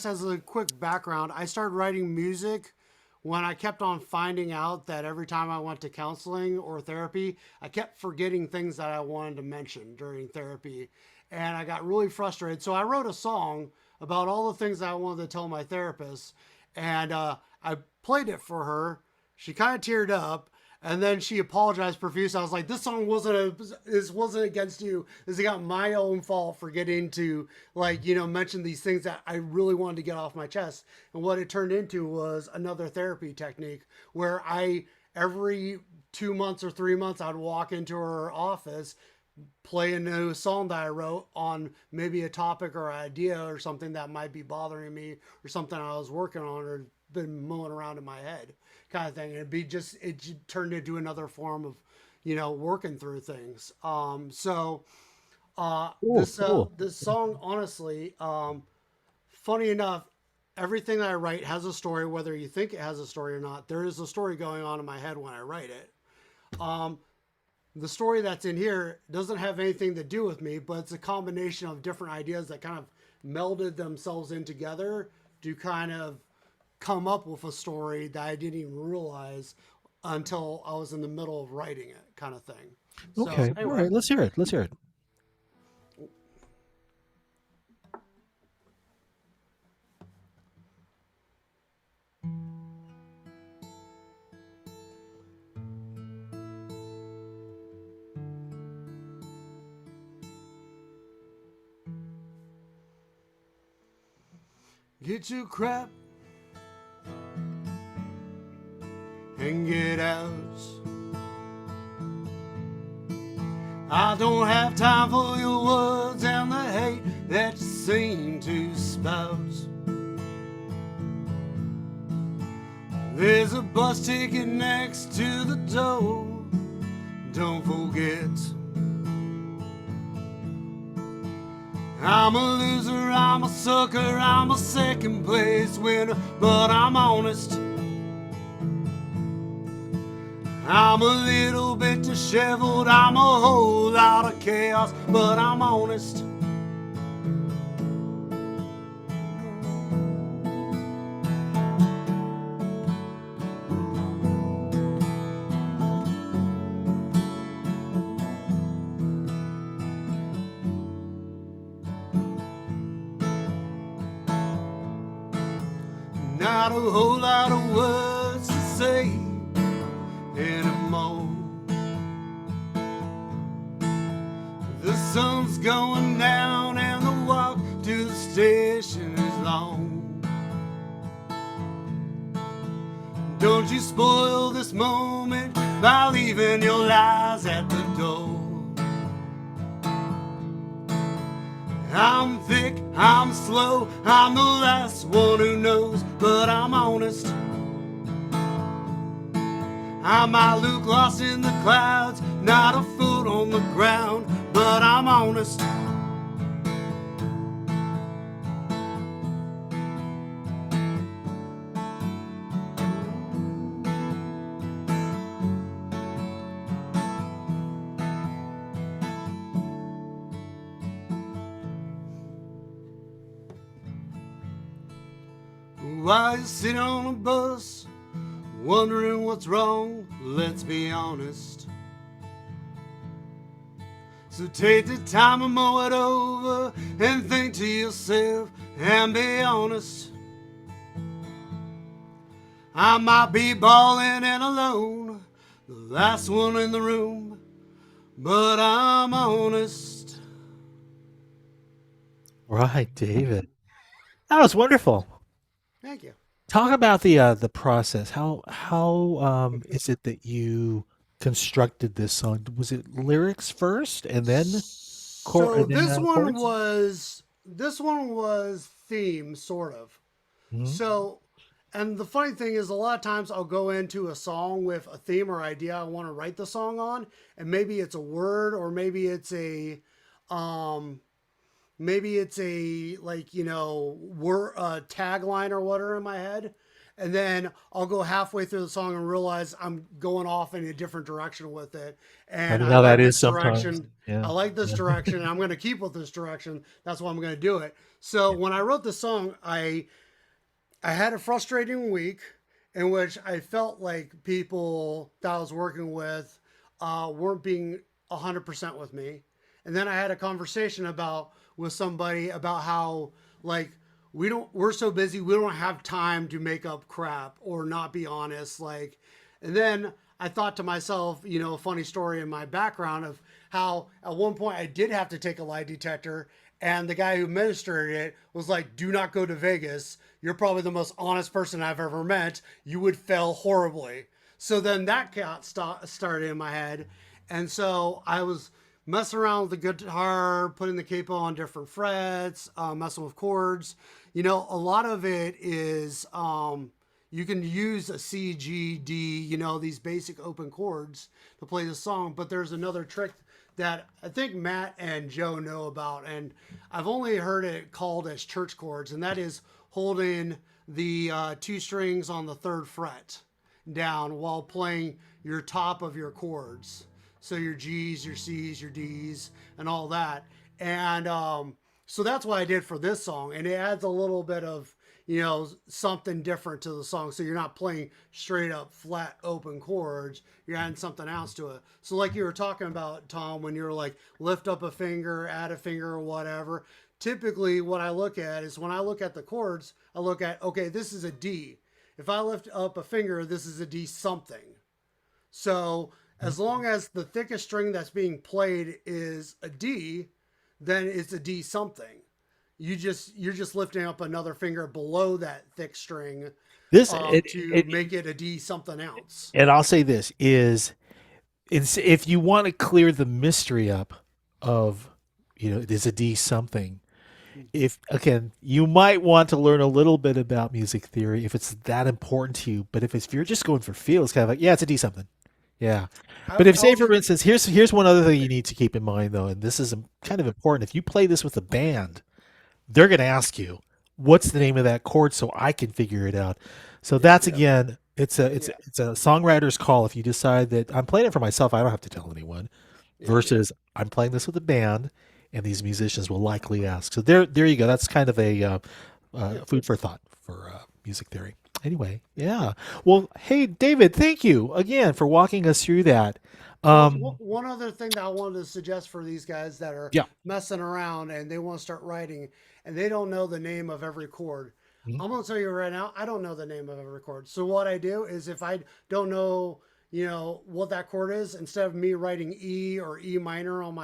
as a quick background, I started writing music when I kept on finding out that every time I went to counseling or therapy, I kept forgetting things that I wanted to mention during therapy. And I got really frustrated. So I wrote a song about all the things that I wanted to tell my therapist. And I played it for her. She kind of teared up. And then she apologized profusely. I was like, this song wasn't against you. This is got my own fault for getting to mention these things that I really wanted to get off my chest. And what it turned into was another therapy technique where every 2 months or 3 months, I'd walk into her office, play a new song that I wrote on maybe a topic or idea or something that might be bothering me or something I was working on or been mulling around in my head, kind of thing. And it turned into another form of, working through things. Cool. This song, honestly, funny enough, everything that I write has a story, whether you think it has a story or not. There is a story going on in my head when I write it. The story that's in here doesn't have anything to do with me, but it's a combination of different ideas that kind of melded themselves in together to kind of come up with a story that I didn't even realize until I was in the middle of writing it, kind of thing. Okay. So, anyway. All right. Let's hear it. Get your crap and get out. I don't have time for your words and the hate that you seem to spout. There's a bus ticket next to the door, don't forget. I'm a loser, I'm a sucker, I'm a second place winner, but I'm honest. I'm a little bit disheveled, I'm a whole lot of chaos, but I'm honest. Not a whole lot of words to say anymore. The sun's going down and the walk to the station is long. Don't you spoil this moment by leaving your lies at the door. I'm thick, I'm slow, I'm the last one who knows, but I'm honest. I might look lost in the clouds, not a foot on the ground, but I'm honest. While you're sitting on a bus, wondering what's wrong, let's be honest. So take the time and mull it over and think to yourself and be honest. I might be bawling and alone, the last one in the room, but I'm honest. Right, David. That was wonderful. Thank you. Talk about the process. How is it that you constructed this song? Was it lyrics first and then So chords? this one was theme sort of. Mhm. So, and the funny thing is, a lot of times I'll go into a song with a theme or idea I want to write the song on, and maybe it's a word, or um, maybe it's a like word tagline or whatever in my head, and then I'll go halfway through the song and realize I'm going off in a different direction with it, and Funny I how that like is this sometimes. direction. I Yeah. like this Yeah. direction, and I'm going to keep with this direction. That's why I'm going to do it. So when I wrote the song, I had a frustrating week in which I felt like people that I was working with weren't being 100% with me. And then I had a conversation with somebody about how like we're so busy we don't have time to make up crap or not be honest and then I thought to myself, a funny story in my background of how at one point I did have to take a lie detector, and the guy who administered it was like, "Do not go to Vegas. You're probably the most honest person I've ever met. You would fail horribly." So then that got started in my head, and so I was messing around with the guitar, putting the capo on different frets, messing with chords. A lot of it is you can use a C, G, D, these basic open chords to play the song. But there's another trick that I think Matt and Joe know about, and I've only heard it called as church chords, and that is holding the two strings on the third fret down while playing your top of your chords. So your G's, your C's, your D's, and all that. And so that's what I did for this song, and it adds a little bit of something different to the song. So you're not playing straight up flat open chords. You're adding something else to it. So like you were talking about, Tom, when you're like lift up a finger, add a finger, or whatever. Typically, what I look at is when I look at the chords, I look at, okay, this is a D. If I lift up a finger, this is a D something. So as long as the thickest string that's being played is a D, then it's a D something. You're just lifting up another finger below that thick string This to make it a D something else. and I'll say this is if you want to clear the mystery up of it is a D something. If again, you might want to learn a little bit about music theory if it's that important to you. But if you're just going for feel, it's kind of like, yeah, it's a D something. Yeah. But if, say, for instance, here's one other thing you need to keep in mind, though, and this is kind of important. If you play this with a band, they're going to ask you, "What's the name of that chord?" So I can figure it out. So that's again, it's a songwriter's call. If you decide that I'm playing it for myself, I don't have to tell anyone. Versus I'm playing this with a band, and these musicians will likely ask. So there you go. That's kind of a food for thought for music theory. Anyway, yeah. Well, hey, David, thank you again for walking us through that. One other thing that I wanted to suggest for these guys that are Yeah. messing around and they want to start writing and they don't know the name of every chord. Mhm. I'm gonna tell you right now, I don't know the name of every chord. So what I do is if I don't know, what that chord is, instead of me writing E or E minor on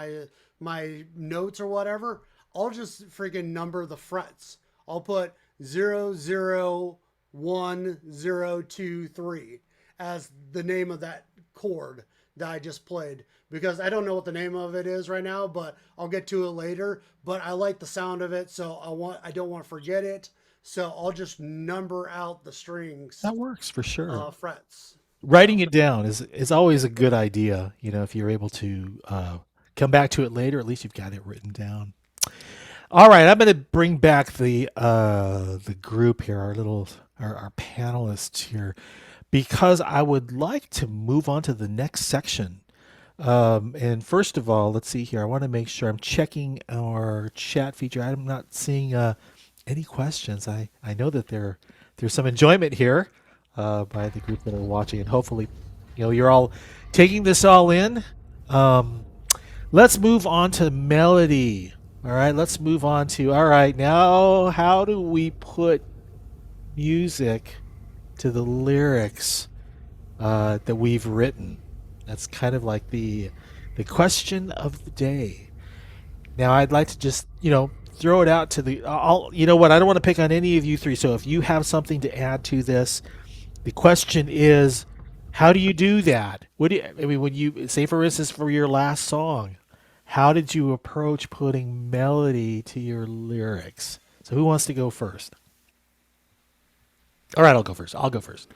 my notes or whatever, I'll just freaking number the frets. I'll put 0, 0, 1, 0, 2, 3 as the name of that chord that I just played, because I don't know what the name of it is right now, but I'll get to it later. But I like the sound of it, so I don't want to forget it. So I'll just number out the strings, That works for sure. frets. Writing So it down is always a good idea. If you're able to come back to it later, at least you've got it written down. All right, I'm going to bring back the group here, our panelists here, because I would like to move on to the next section. And first of all, let's see here. I want to make sure I'm checking our chat feature. I'm not seeing any questions. I know that there's some enjoyment here by the group that are watching, and hopefully, you're all taking this all in. Um, let's move on to melody. All right, let's move on to. All right, now how do we put music to the lyrics that we've written? That's kind of like the question of the day. Now, I'd like to just throw it out to the. I'll you know what? I don't want to pick on any of you three. So if you have something to add to this, the question is, how do you do that? What do you, I mean, when you say, for instance, for your last song, how did you approach putting melody to your lyrics? So who wants to go first? All right, I'll go first. I'll go first.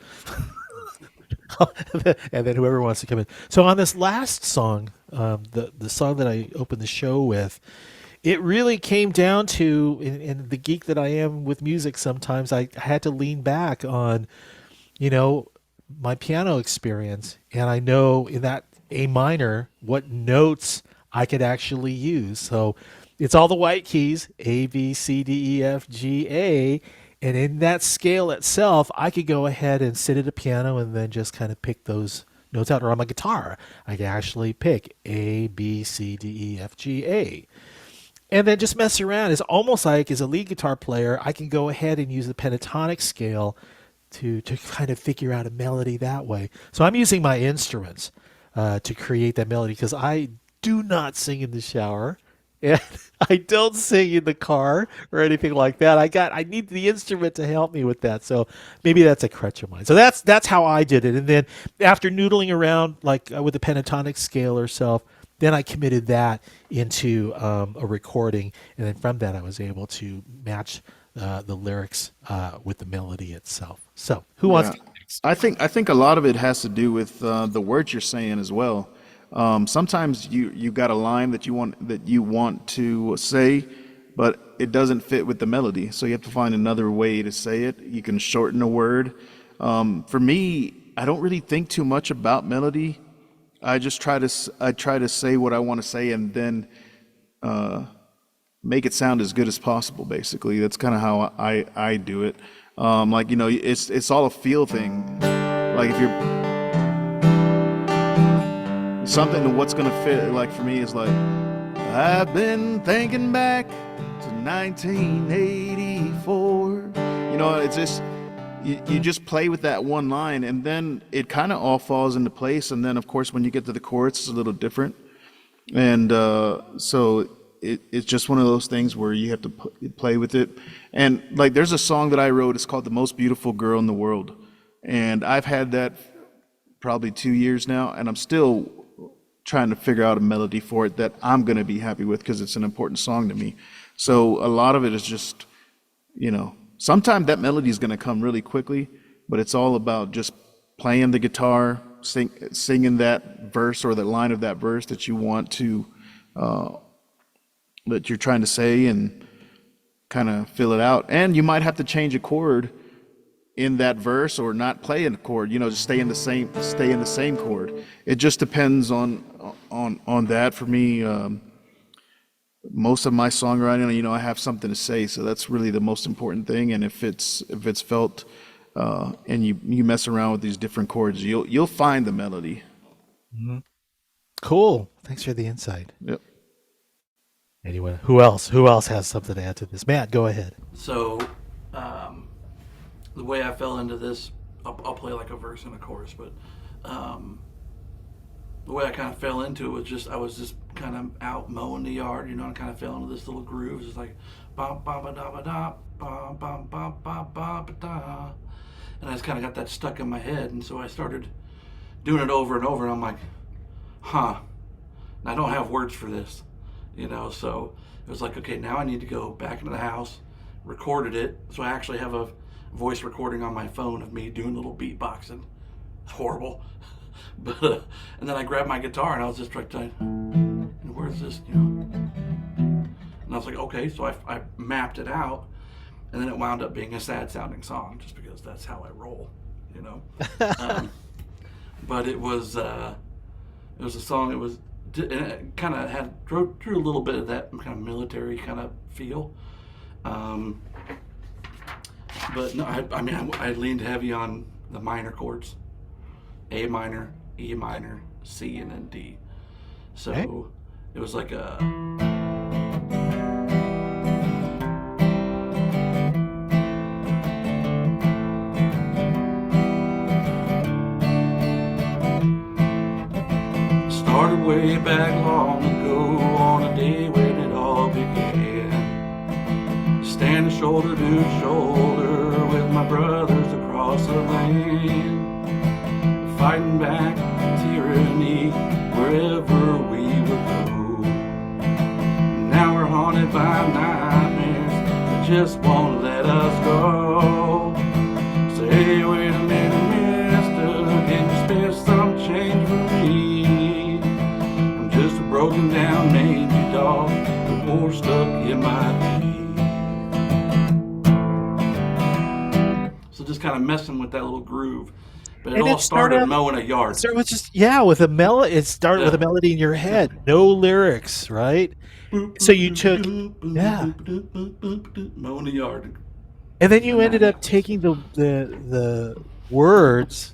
And then whoever wants to come in. So on this last song, the song that I opened the show with, it really came down to, in the geek that I am with music, sometimes I had to lean back on, you know, my piano experience, and I know in that A minor what notes I could actually use. So it's all the white keys, A, B, C, D, E, F, G, A. And in that scale itself, I could go ahead and sit at a piano and then just kind of pick those notes out. Or on my guitar, I could actually pick A, B, C, D, E, F, G, A. And then just mess around. It's almost like, as a lead guitar player, I can go ahead and use the pentatonic scale to kind of figure out a melody that way. So I'm using my instruments to create that melody, because I do not sing in the shower, and I don't sing in the car or anything like that. I need the instrument to help me with that. So maybe that's a crutch of mine. So that's how I did it. And then after noodling around like with the pentatonic scale or so, then I committed that into a recording, and then from that I was able to match the lyrics with the melody itself. So who wants Yeah, to go next? I think a lot of it has to do with the words you're saying as well. Sometimes you got a line that you want to say, but it doesn't fit with the melody, so you have to find another way to say it. You can shorten a word. For me, I don't really think too much about melody. I try to say what I want to say, and then make it sound as good as possible. Basically, that's kind of how I do it. Like, it's all a feel thing. Like, if you're something, what's gonna fit, like, for me is like, I've been thinking back to 1984. It's just, you just play with that one line, and then it kind of all falls into place. And then, of course, when you get to the chorus, it's a little different. And so it's just one of those things where you have to play with it. And like, there's a song that I wrote. It's called "The Most Beautiful Girl in the World," and I've had that probably 2 years now, and I'm still trying to figure out a melody for it that I'm going to be happy with, because it's an important song to me. So a lot of it is just, sometimes that melody is going to come really quickly, but it's all about just playing the guitar, singing that verse or the line of that verse that you want to, that you're trying to say, and kind of fill it out. And you might have to change a chord in that verse, or not play a chord, just stay in the same chord. It just depends on that. For me, most of my songwriting, I have something to say, so that's really the most important thing. And if it's felt, and you mess around with these different chords, you'll find the melody. Cool. Thanks for the insight. Yep. Anyone? Who else? Who else has something to add to this? Matt, go ahead. So, the way I fell into this, I'll play like a verse and a chorus, but the way I kind of fell into it was just I was just kind of out mowing the yard, you know, and kind of fell into this little groove. It was like ba ba ba da ba da ba ba ba ba ba ba da, and I just kind of got that stuck in my head, and so I started doing it over and over, and I'm like, huh, I don't have words for this, you know. So it was like, okay, now I need to go back into the house, recorded it, so I actually have a voice recording on my phone of me doing a little beatboxing. It's horrible. But and then I grabbed my guitar and I was just like, and where's this, you know? And I was like, okay, so I mapped it out, and then it wound up being a sad sounding song, just because that's how I roll, you know. But it was a song. And it kind of had drew a little bit of that kind of military kind of feel. But no, I mean, I leaned heavy on the minor chords. A minor, E minor, C, and then D. So Okay. it was like a... Started way back long ago on a day when it all began. Standing shoulder to shoulder with my brothers across the land. Fighting back tyranny wherever we would go. Now we're haunted by nightmares that just won't let us go. Say, wait a minute, mister, can you spare some change for me? I'm just a broken down mangy dog with more stuck in my teeth. So just kind of messing with that little groove. But it all started mowing a yard. Start with just with a melody. It started with a melody in your head, no lyrics, right? So you took mowing the yard, and then you ended up taking the words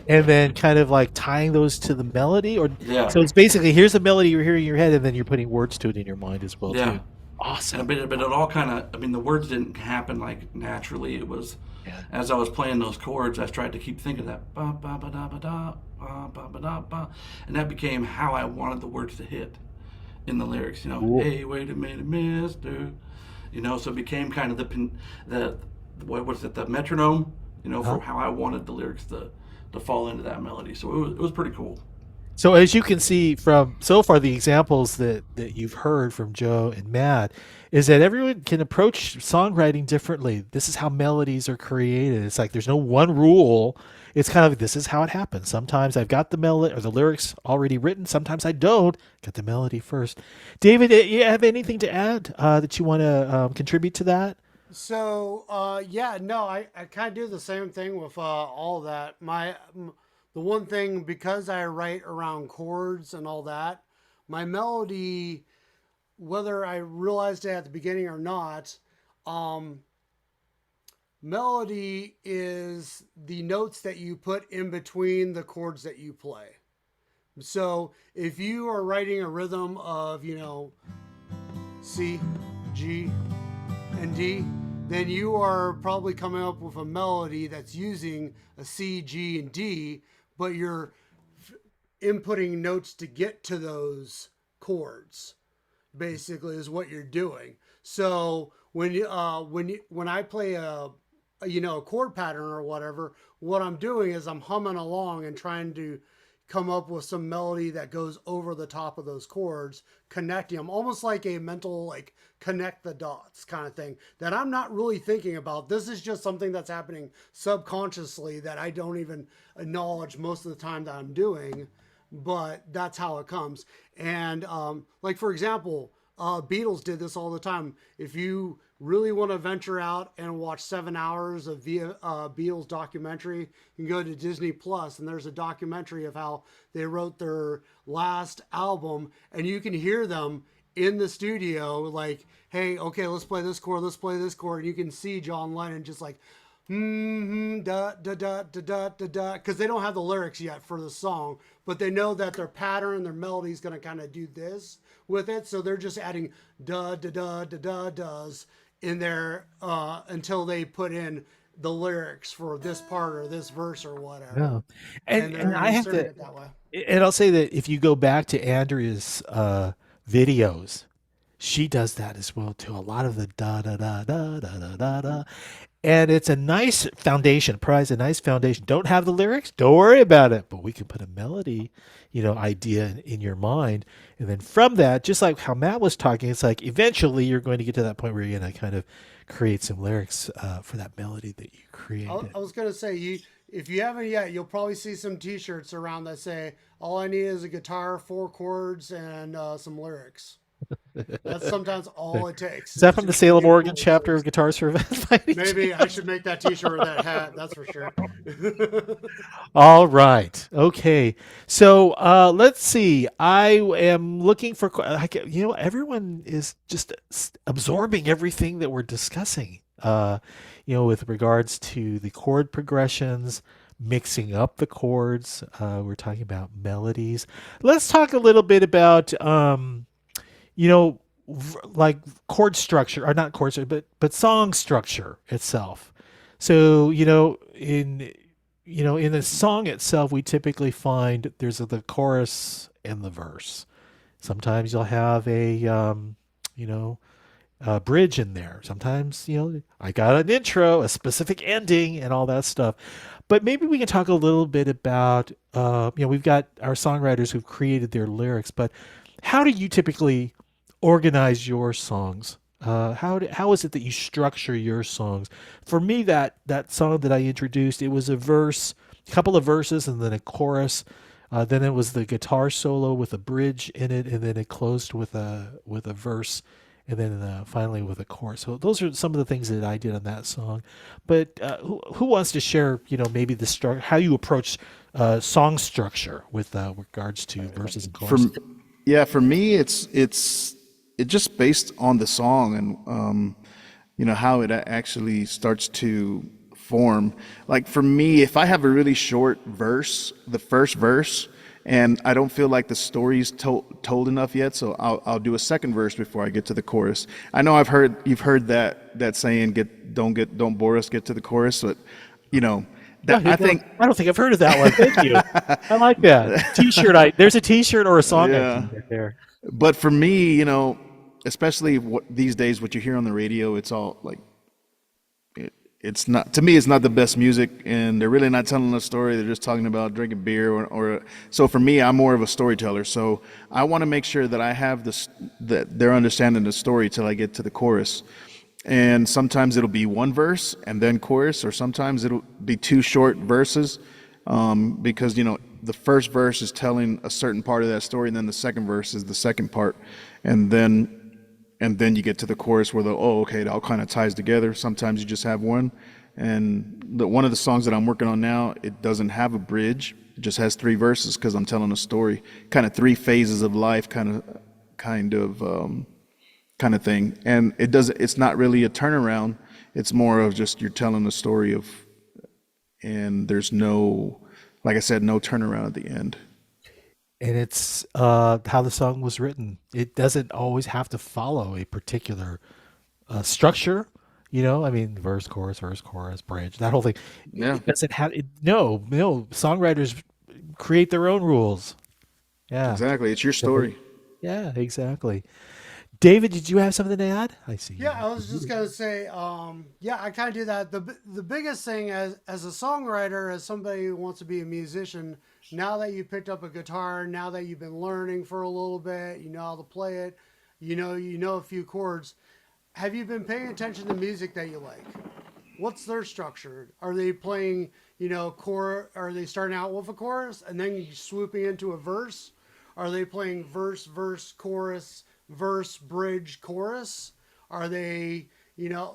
and then kind of like tying those to the melody, or so it's basically here's the melody you're hearing in your head, and then you're putting words to it in your mind as well too. Awesome. But it all kind of, I mean, the words didn't happen like naturally. It was as I was playing those chords, I tried to keep thinking that ba ba ba da ba da ba ba ba da ba, and that became how I wanted the words to hit in the lyrics. You know, cool. Hey, wait a minute, mister. You know, so it became kind of the what was it, the metronome? You know, for how I wanted the lyrics to fall into that melody. So it was pretty cool. So as you can see from so far the examples that you've heard from Joe and Matt is that everyone can approach songwriting differently. This is how melodies are created. It's like there's no one rule. It's kind of this is how it happens. Sometimes I've got the melody or the lyrics already written. Sometimes I don't. Got the melody first. David, you have anything to add that you want to contribute to that? So I kind of do the same thing with all of that. The one thing, because I write around chords and all that, my melody, whether I realized it at the beginning or not, melody is the notes that you put in between the chords that you play. So if you are writing a rhythm of, you know, C, G, and D, then you are probably coming up with a melody that's using a C, G, and D, but you're inputting notes to get to those chords, basically, is what you're doing. So when I play a chord pattern or whatever, what I'm doing is I'm humming along and trying to come up with some melody that goes over the top of those chords, connecting them, almost like a mental, like, connect the dots kind of thing that I'm not really thinking about. This is just something that's happening subconsciously that I don't even acknowledge most of the time that I'm doing, but that's how it comes. And like, for example, Beatles did this all the time. If you really want to venture out and watch 7 hours of Beatles documentary, you can go to Disney Plus, and there's a documentary of how they wrote their last album, and you can hear them in the studio, like, hey, okay, let's play this chord, and you can see John Lennon just like, da da da da da da da, because they don't have the lyrics yet for the song, but they know that their pattern, their melody is going to kind of do this with it, so they're just adding da da da da da does in there until they put in the lyrics for this part or this verse or Yeah. whatever, and And they're I have inserting to, it that way. and I'll say that if you go back to Andrea's videos, she does that as well too. A lot of the da da da da da da da da, and it's a nice foundation. Provides a nice foundation. Don't have the lyrics? Don't worry about it. But we can put a melody, idea in your mind, and then from that, just like how Matt was talking, it's like eventually you're going to get to that point where you're going to kind of create some lyrics for that melody that you created. I was gonna say if you haven't yet, you'll probably see some T-shirts around that say, "All I need is a guitar, four chords, and some lyrics." That's sometimes all it takes. Is that Is from the just a Salem, few Oregon chords. chapter of Guitars for Advanced by any Maybe I chance? should make that T-shirt or that hat. That's for sure. All right. Okay. So let's see. I am looking for, everyone is just absorbing everything that we're discussing, with regards to the chord progressions, mixing up the chords. We're talking about melodies. Let's talk a little bit about, you know, like chord structure, or not chord structure, but song structure itself. So in a song itself, we typically find there's the chorus and the verse. Sometimes you'll have you know, a bridge in there. Sometimes I got an intro, a specific ending, and all that stuff. But maybe we can talk a little bit about we've got our songwriters who've created their lyrics, but how do you typically organize your songs? How is it that you structure your songs? For me, that song that I introduced, it was a verse, a couple of verses, and then a chorus. Then it was the guitar solo with a bridge in it, and then it closed with a verse, and then finally with a chorus. So those are some of the things that I did on that song. But who wants to share? Maybe how you approach song structure with regards to verses and For choruses. yeah, for me, it just based on the song and how it actually starts to form. Like for me, if I have a really short verse, the first verse, and I don't feel like the story's told enough yet, so I'll do a second verse before I get to the chorus. I know you've heard that saying, don't bore us, get to the chorus, but you know Oh, that I think I don't think I've heard of that one. Thank you. I like that T-shirt. There's a T-shirt or a song idea yeah. right there. But for me, especially these days, what you hear on the radio, it's all like it's not, to me, it's not the best music, and they're really not telling a story. They're just talking about drinking beer or so for me, I'm more of a storyteller, so I want to make sure that I have this, that they're understanding the story till I get to the chorus. And sometimes it'll be one verse and then chorus, or sometimes it'll be two short verses, because the first verse is telling a certain part of that story, and then the second verse is the second part, and then you get to the chorus where okay, it all kind of ties together. Sometimes you just have one, and one of the songs that I'm working on now, it doesn't have a bridge. It just has three verses because I'm telling a story, kind of three phases of life, kind of thing. And it's not really a turnaround. It's more of just you're telling a story and there's no, like I said, no turnaround at the end. And it's how the song was written. It doesn't always have to follow a particular structure. I mean, verse, chorus, bridge, that whole thing. Yeah, It doesn't have it. No, no. Songwriters create their own rules. Yeah. exactly. It's your So, story. yeah, exactly. David, did you have something to add? I see Yeah, you. I was just gonna say, yeah, I kind of do that. The biggest thing as a songwriter, as somebody who wants to be a musician, now that you picked up a guitar, now that you've been learning for a little bit, you know how to play it, you know a few chords. Have you been paying attention to music that you like? What's their structure? Are they playing, core? Are they starting out with a chorus and then swooping into a verse? Are they playing verse, chorus, verse, bridge, chorus? Are they,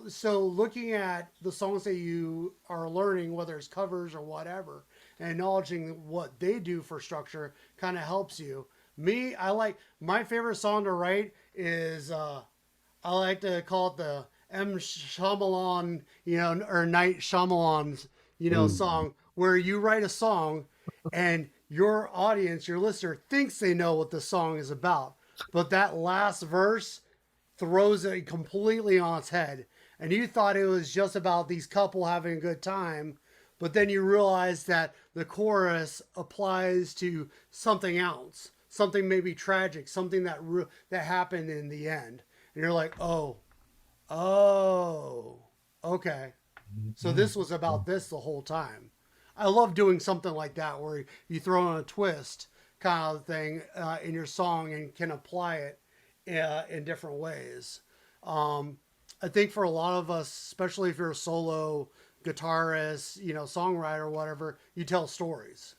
so looking at the songs that you are learning, whether it's covers or whatever, and acknowledging what they do for structure kind of helps you. Me, I like, my favorite song to write is, I like to call it the M. Shyamalan, or Night Shyamalan's, Ooh. song, where you write a song and your audience, your listener, thinks they know what the song is about. But that last verse throws it completely on its head. and you thought it was just about these couple having a good time, but then you realize that the chorus applies to something else, something maybe tragic, something that happened in the end, and you're like, oh, okay, so this was about this the whole time. I love doing something like that where you throw in a twist kind of thing in your song and can apply it in different ways. I think for a lot of us, especially if you're a solo guitarist, songwriter or whatever, you tell stories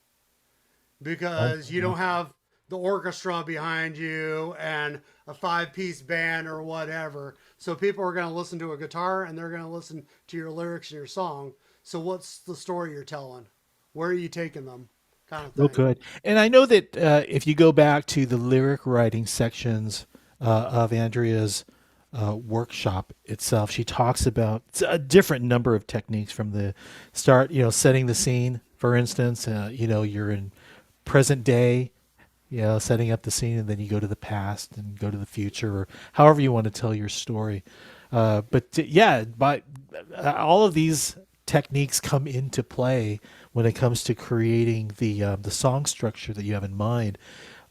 because you don't have the orchestra behind you and a 5-piece band or whatever. So people are going to listen to a guitar and they're going to listen to your lyrics and your song. So what's the story you're telling? Where are you taking them? Kind of thing. Oh, good. And I know that if you go back to the lyric writing sections of Andrea's workshop itself, she talks about a different number of techniques from the start, setting the scene, for instance, you're in present day, setting up the scene, and then you go to the past and go to the future, or however you want to tell your story. But all of these techniques come into play when it comes to creating the song structure that you have in mind.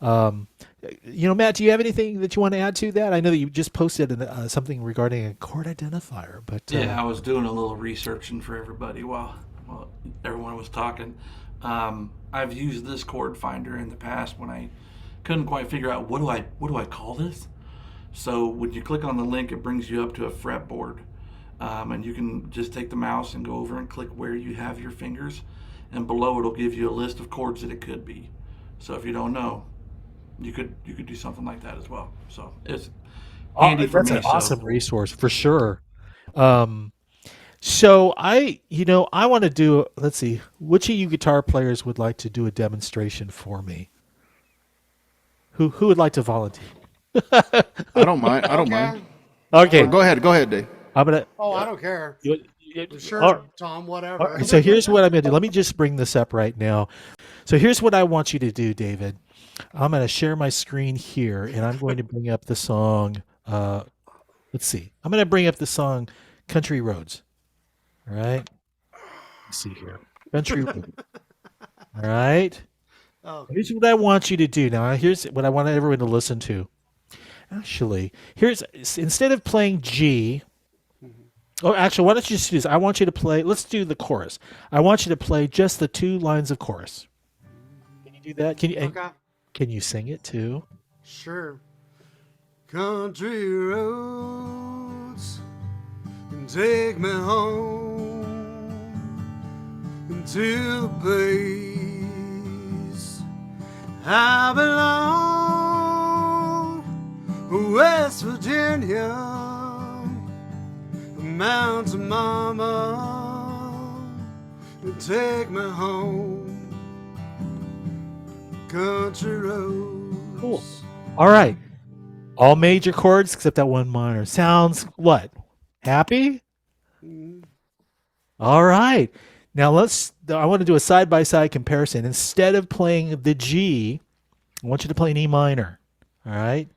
Matt, do you have anything that you want to add to that? I know that you just posted something regarding a chord identifier, but yeah, I was doing a little researching for everybody while everyone was talking. I've used this chord finder in the past when I couldn't quite figure out what do I call this. So when you click on the link, it brings you up to a fretboard, and you can just take the mouse and go over and click where you have your fingers, and below it'll give you a list of chords that it could be. So if you don't know, you could do something like that as well. So it's handy for me. That's an awesome resource for sure. So I want to do. Let's see, which of you guitar players would like to do a demonstration for me? Who would like to volunteer? I don't mind. I don't mind. Okay, Go ahead, Dave. I'm gonna. Oh, I don't care. Sure, all right. Tom, whatever. All right, so here's what I'm going to do. Let me just bring this up right now. So here's what I want you to do, David. I'm going to share my screen here, and I'm going to bring up the song. Let's see. I'm going to bring up the song Country Roads. All right. Let's see here. Country Roads. All right. Oh, Here's what I want you to do. Now, here's what I want everyone to listen to. Actually, instead of playing G, actually, why don't you just do this? I want you to play, let's do the chorus. I want you to play just the 2 lines of chorus. Can you do that? Can you sing it too? Sure. Country roads take me home to the place I belong, West Virginia, Mountain Mama, take me home, country roads. Cool. All right. All major chords except that one minor. Sounds what? Happy? All right. Now I want to do a side-by-side comparison. Instead of playing the G, I want you to play an E minor. All right.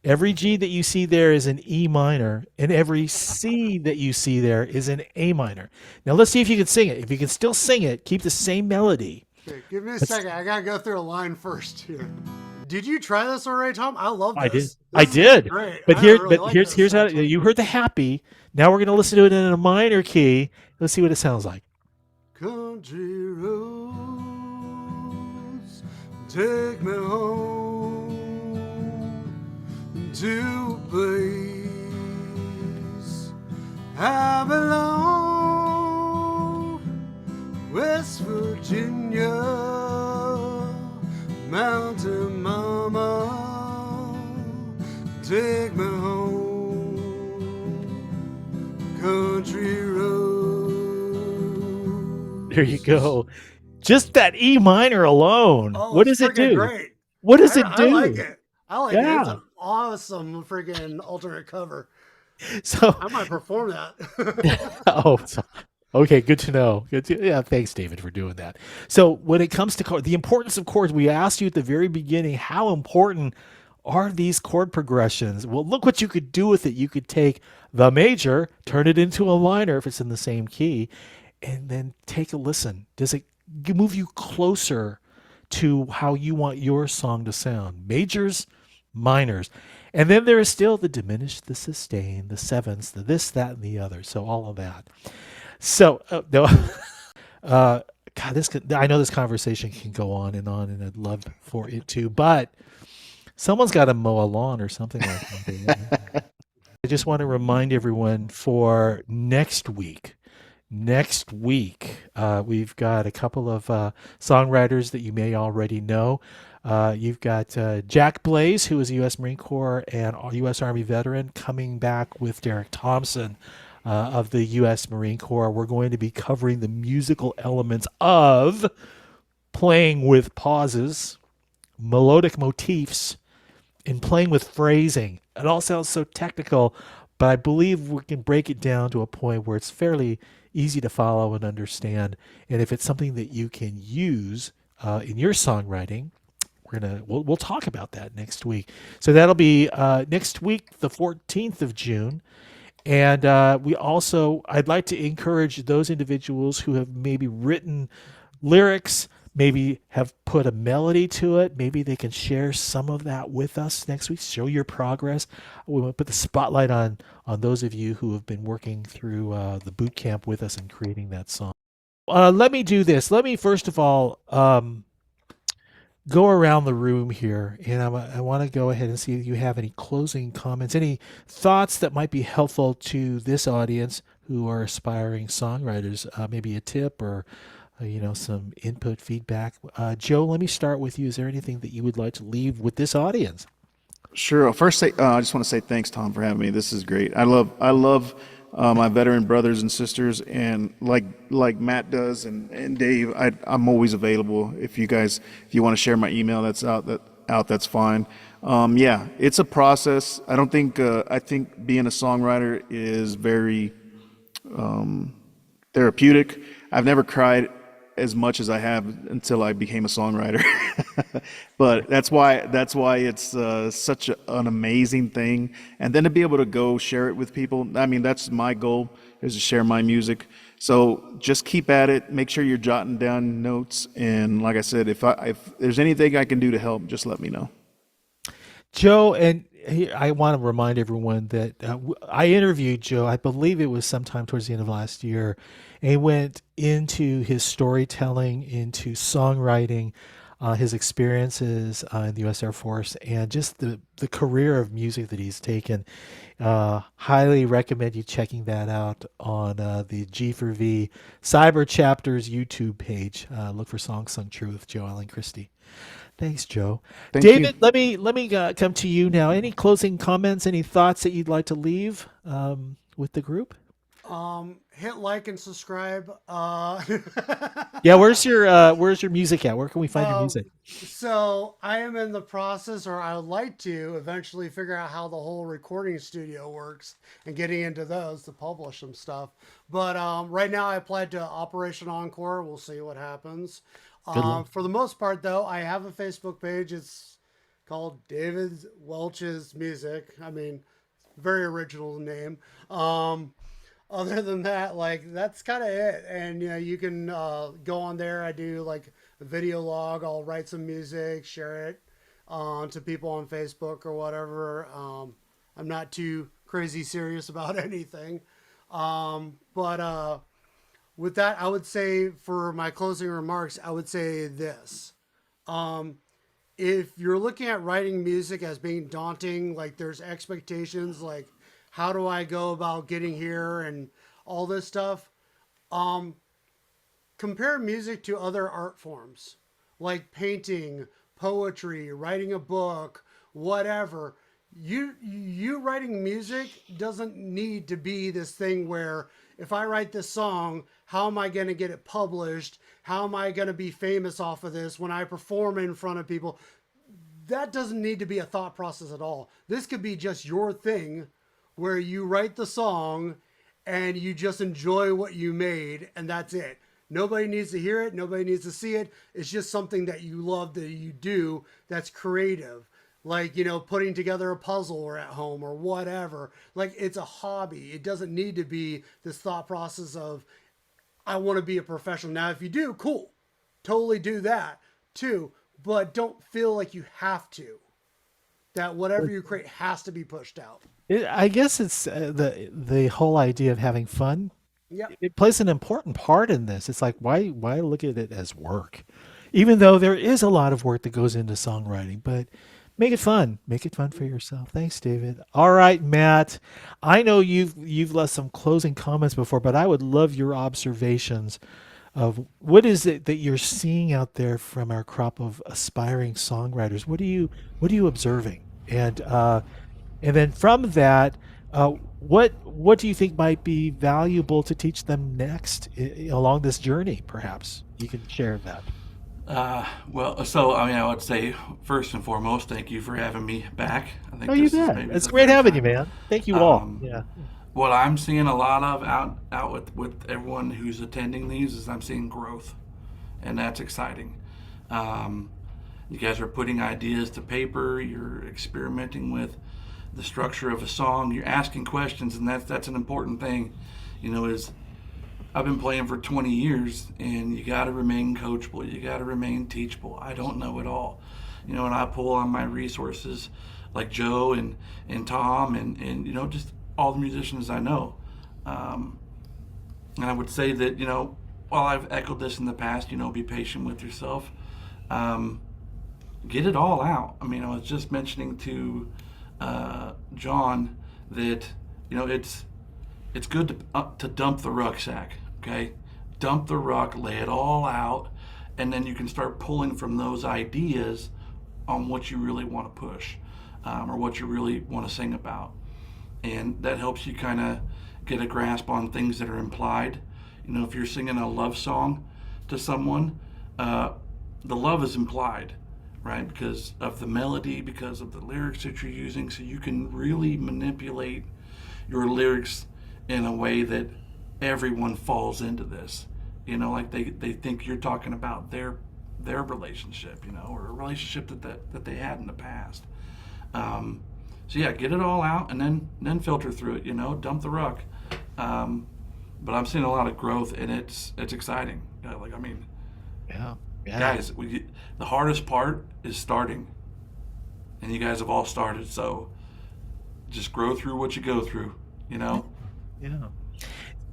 Every G that you see there is an E minor, and every C that you see there is an A minor. Now let's see if you can sing it. If you can still sing it, keep the same melody. Okay, give me a second. I gotta go through a line first here. Did you try this already, Tom? I love this. I did. Great. Here's how you heard the happy. Now we're gonna listen to it in a minor key. Let's see what it sounds like. Country roads take me home to a place I belong, West Virginia, Mountain Mama, take me home, country roads. There you go. Just that E minor alone. Oh, what does it do? Great. What does it do? I like it. I like it. Yeah. It's an awesome freaking alternate cover. So I might perform that. Okay, good to know. Yeah, thanks, David, for doing that. So when it comes to the importance of chords, we asked you at the very beginning, how important are these chord progressions. Well, look what you could do with it. You could take the major, turn it into a minor if it's in the same key, and then take a listen. Does it move you closer to how you want your song to sound? Majors, minors. And then there is still the diminished, the sustained, the sevenths, the this, that, and the other. So all of that. So, no, God, I know this conversation can go on, and I'd love for it to, but someone's got to mow a lawn or something like that. I just want to remind everyone for next week. We've got a couple of songwriters that you may already know. You've got Jack Blaze, who is a U.S. Marine Corps and U.S. Army veteran, coming back with Derek Thompson of the U.S. Marine Corps. We're going to be covering the musical elements of playing with pauses, melodic motifs, and playing with phrasing. It all sounds so technical, but I believe we can break it down to a point where it's fairly easy to follow and understand. And if it's something that you can use in your songwriting, we'll talk about that next week. So that'll be next week, the 14th of June. And I'd like to encourage those individuals who have maybe written lyrics, maybe have put a melody to it. Maybe they can share some of that with us next week. Show your progress. We want to put the spotlight on those of you who have been working through the boot camp with us and creating that song. Let me do this. Let me first of all go around the room here, and I want to go ahead and see if you have any closing comments, any thoughts that might be helpful to this audience who are aspiring songwriters. Maybe a tip or some input, feedback. Joe, let me start with you. Is there anything that you would like to leave with this audience? Sure. I'll first say, I just want to say thanks, Tom, for having me. This is great. I love my veteran brothers and sisters, and like Matt does and Dave, I'm always available. If you want to share my email, that's that's fine. Yeah, it's a process. I think being a songwriter is very therapeutic. I've never cried as much as I have until I became a songwriter. But that's why it's such an amazing thing. And then to be able to go share it with people, I mean, that's my goal, is to share my music. So just keep at it. Make sure you're jotting down notes. And like I said, if there's anything I can do to help, just let me know. Joe, and I want to remind everyone that I interviewed Joe, I believe it was sometime towards the end of last year, and he went into his storytelling, into songwriting, his experiences in the U.S. Air Force, and just the career of music that he's taken. Highly recommend you checking that out on the G4V Cyber Chapter's YouTube page. Look for Songs Sung True with Joe Allen Christi. Thanks, Joe. Thank David, you. let me come to you now. Any closing comments, any thoughts that you'd like to leave with the group? Hit like and subscribe. Yeah, where's your music at? Where can we find your music? So I am in the process, or I would like to eventually figure out how the whole recording studio works and getting into those to publish some stuff. But right now I applied to Operation Encore. We'll see what happens. Good luck. For the most part, though, I have a Facebook page. It's called David Welch's Music. I mean, very original name. Other than that, that's kind of it. And you can go on there. I do like a video log. I'll write some music, share it to people on Facebook or whatever. I'm not too crazy serious about anything. But with that, I would say for my closing remarks, I would say this. If you're looking at writing music as being daunting, like there's expectations, like how do I go about getting here and all this stuff, compare music to other art forms like painting, poetry, writing a book, whatever. You writing music doesn't need to be this thing where if I write this song, how am I going to get it published? How am I going to be famous off of this when I perform in front of people? That doesn't need to be a thought process at all. This could be just your thing where you write the song and you just enjoy what you made, and that's it. Nobody needs to hear it. Nobody needs to see it. It's just something that you love, that you do, that's creative. like, you know, putting together a puzzle or at home or whatever. Like, it's a hobby. It doesn't need to be this thought process of, I want to be a professional. Now, if you do, cool. Totally do that too. But don't feel like you have to. That whatever you create has to be pushed out. I guess it's the whole idea of having fun. Yep. It plays an important part in this. It's like why look at it as work, even though there is a lot of work that goes into songwriting. But make it fun. Make it fun for yourself. Thanks, David. All right, Matt. I know you've left some closing comments before, but I would love your observations of what is it that you're seeing out there from our crop of aspiring songwriters. What are you observing? And then from that, what do you think might be valuable to teach them next along this journey? Perhaps you can share that. Well, so I mean, I would say first and foremost, thank you for having me back. I think Oh, you this is bet. maybe It's the great third having you, time. man. Thank you all. Um, Yeah. what I'm seeing a lot of out with everyone who's attending these is I'm seeing growth, and that's exciting. Um, you guys are putting ideas to paper. You're experimenting with the structure of a song. You're asking questions, and that's an important thing. You know, is I've been playing for 20 years, and you got to remain coachable. You got to remain teachable. I don't know it all, you know, and I pull on my resources like Joe and Tom and you know, just all the musicians I know. Um, and I would say that, you know, while I've echoed this in the past, you know, be patient with yourself. Um, get it all out. I mean, I was just mentioning to John that, you know, it's good to dump the rucksack. Okay, dump the ruck, lay it all out, and then you can start pulling from those ideas on what you really want to push, or what you really want to sing about, and that helps you kind of get a grasp on things that are implied. You know, if you're singing a love song to someone, the love is implied, right? Because of the melody, because of the lyrics that you're using, so you can really manipulate your lyrics in a way that everyone falls into this. You know, like they think you're talking about their relationship, you know, or a relationship that they had in the past. So yeah, get it all out and then filter through it, you know, dump the ruck. But I'm seeing a lot of growth, and it's exciting. Like, I mean, Yeah. Yeah. guys, the hardest part is starting, and you guys have all started. So just grow through what you go through, you know. Yeah.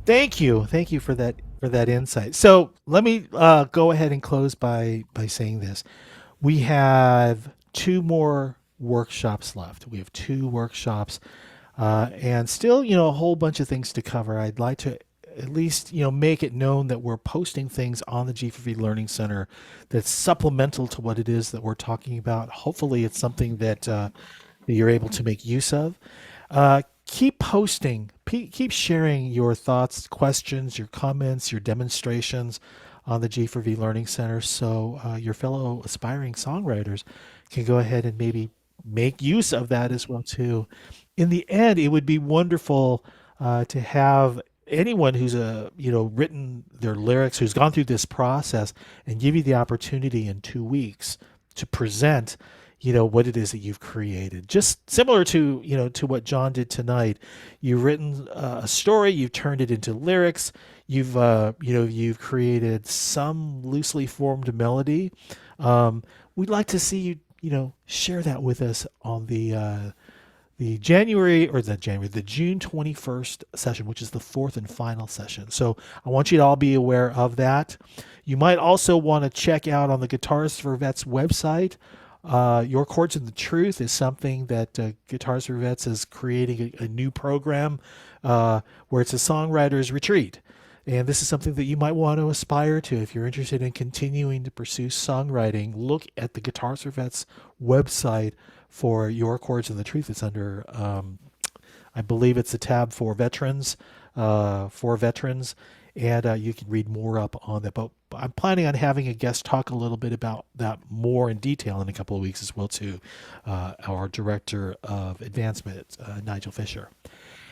Thank you. Thank you for that insight. So let me go ahead and close by saying this. We have two more workshops left. We have two workshops, and still, you know, a whole bunch of things to cover. I'd like to at least, you know, make it known that we're posting things on the G4V Learning Center that's supplemental to what it is that we're talking about. Hopefully, it's something that you're able to make use of. Keep posting, keep sharing your thoughts, questions, your comments, your demonstrations on the G4V Learning Center, so your fellow aspiring songwriters can go ahead and maybe make use of that as well too. In the end, it would be wonderful to have anyone who's written their lyrics, who's gone through this process, and give you the opportunity in 2 weeks to present, you know, what it is that you've created. Just similar to, you know, to what John did tonight. You've written a story, you've turned it into lyrics, you've created some loosely formed melody. We'd like to see you, you know, share that with us on the June 21st session, which is the fourth and final session. So I want you to all be aware of that. You might also want to check out on the Guitars for Vets website. Your Chords and the Truth is something that Guitars for Vets is creating a new program where it's a songwriter's retreat. And this is something that you might want to aspire to. If you're interested in continuing to pursue songwriting, look at the Guitars for Vets website for Your Chords and the Truth. It's under, I believe it's a tab for veterans, and you can read more up on that. But I'm planning on having a guest talk a little bit about that more in detail in a couple of weeks as well too. Our Director of Advancement, Nigel Fisher.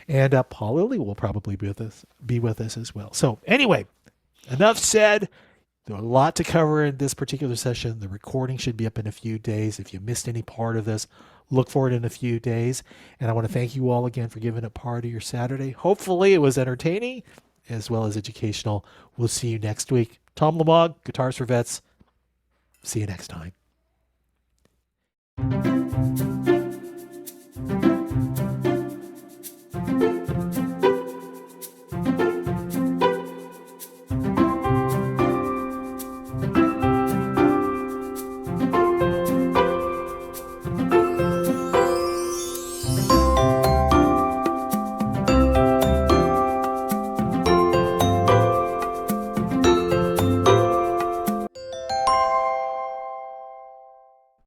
And Paul Lilly will probably be with us as well. So anyway, enough said. There's a lot to cover in this particular session. The recording should be up in a few days. If you missed any part of this, look for it in a few days. And I want to thank you all again for giving it part of your Saturday. Hopefully it was entertaining as well as educational. We'll see you next week. Tom Lamog, Guitars for Vets. See you next time.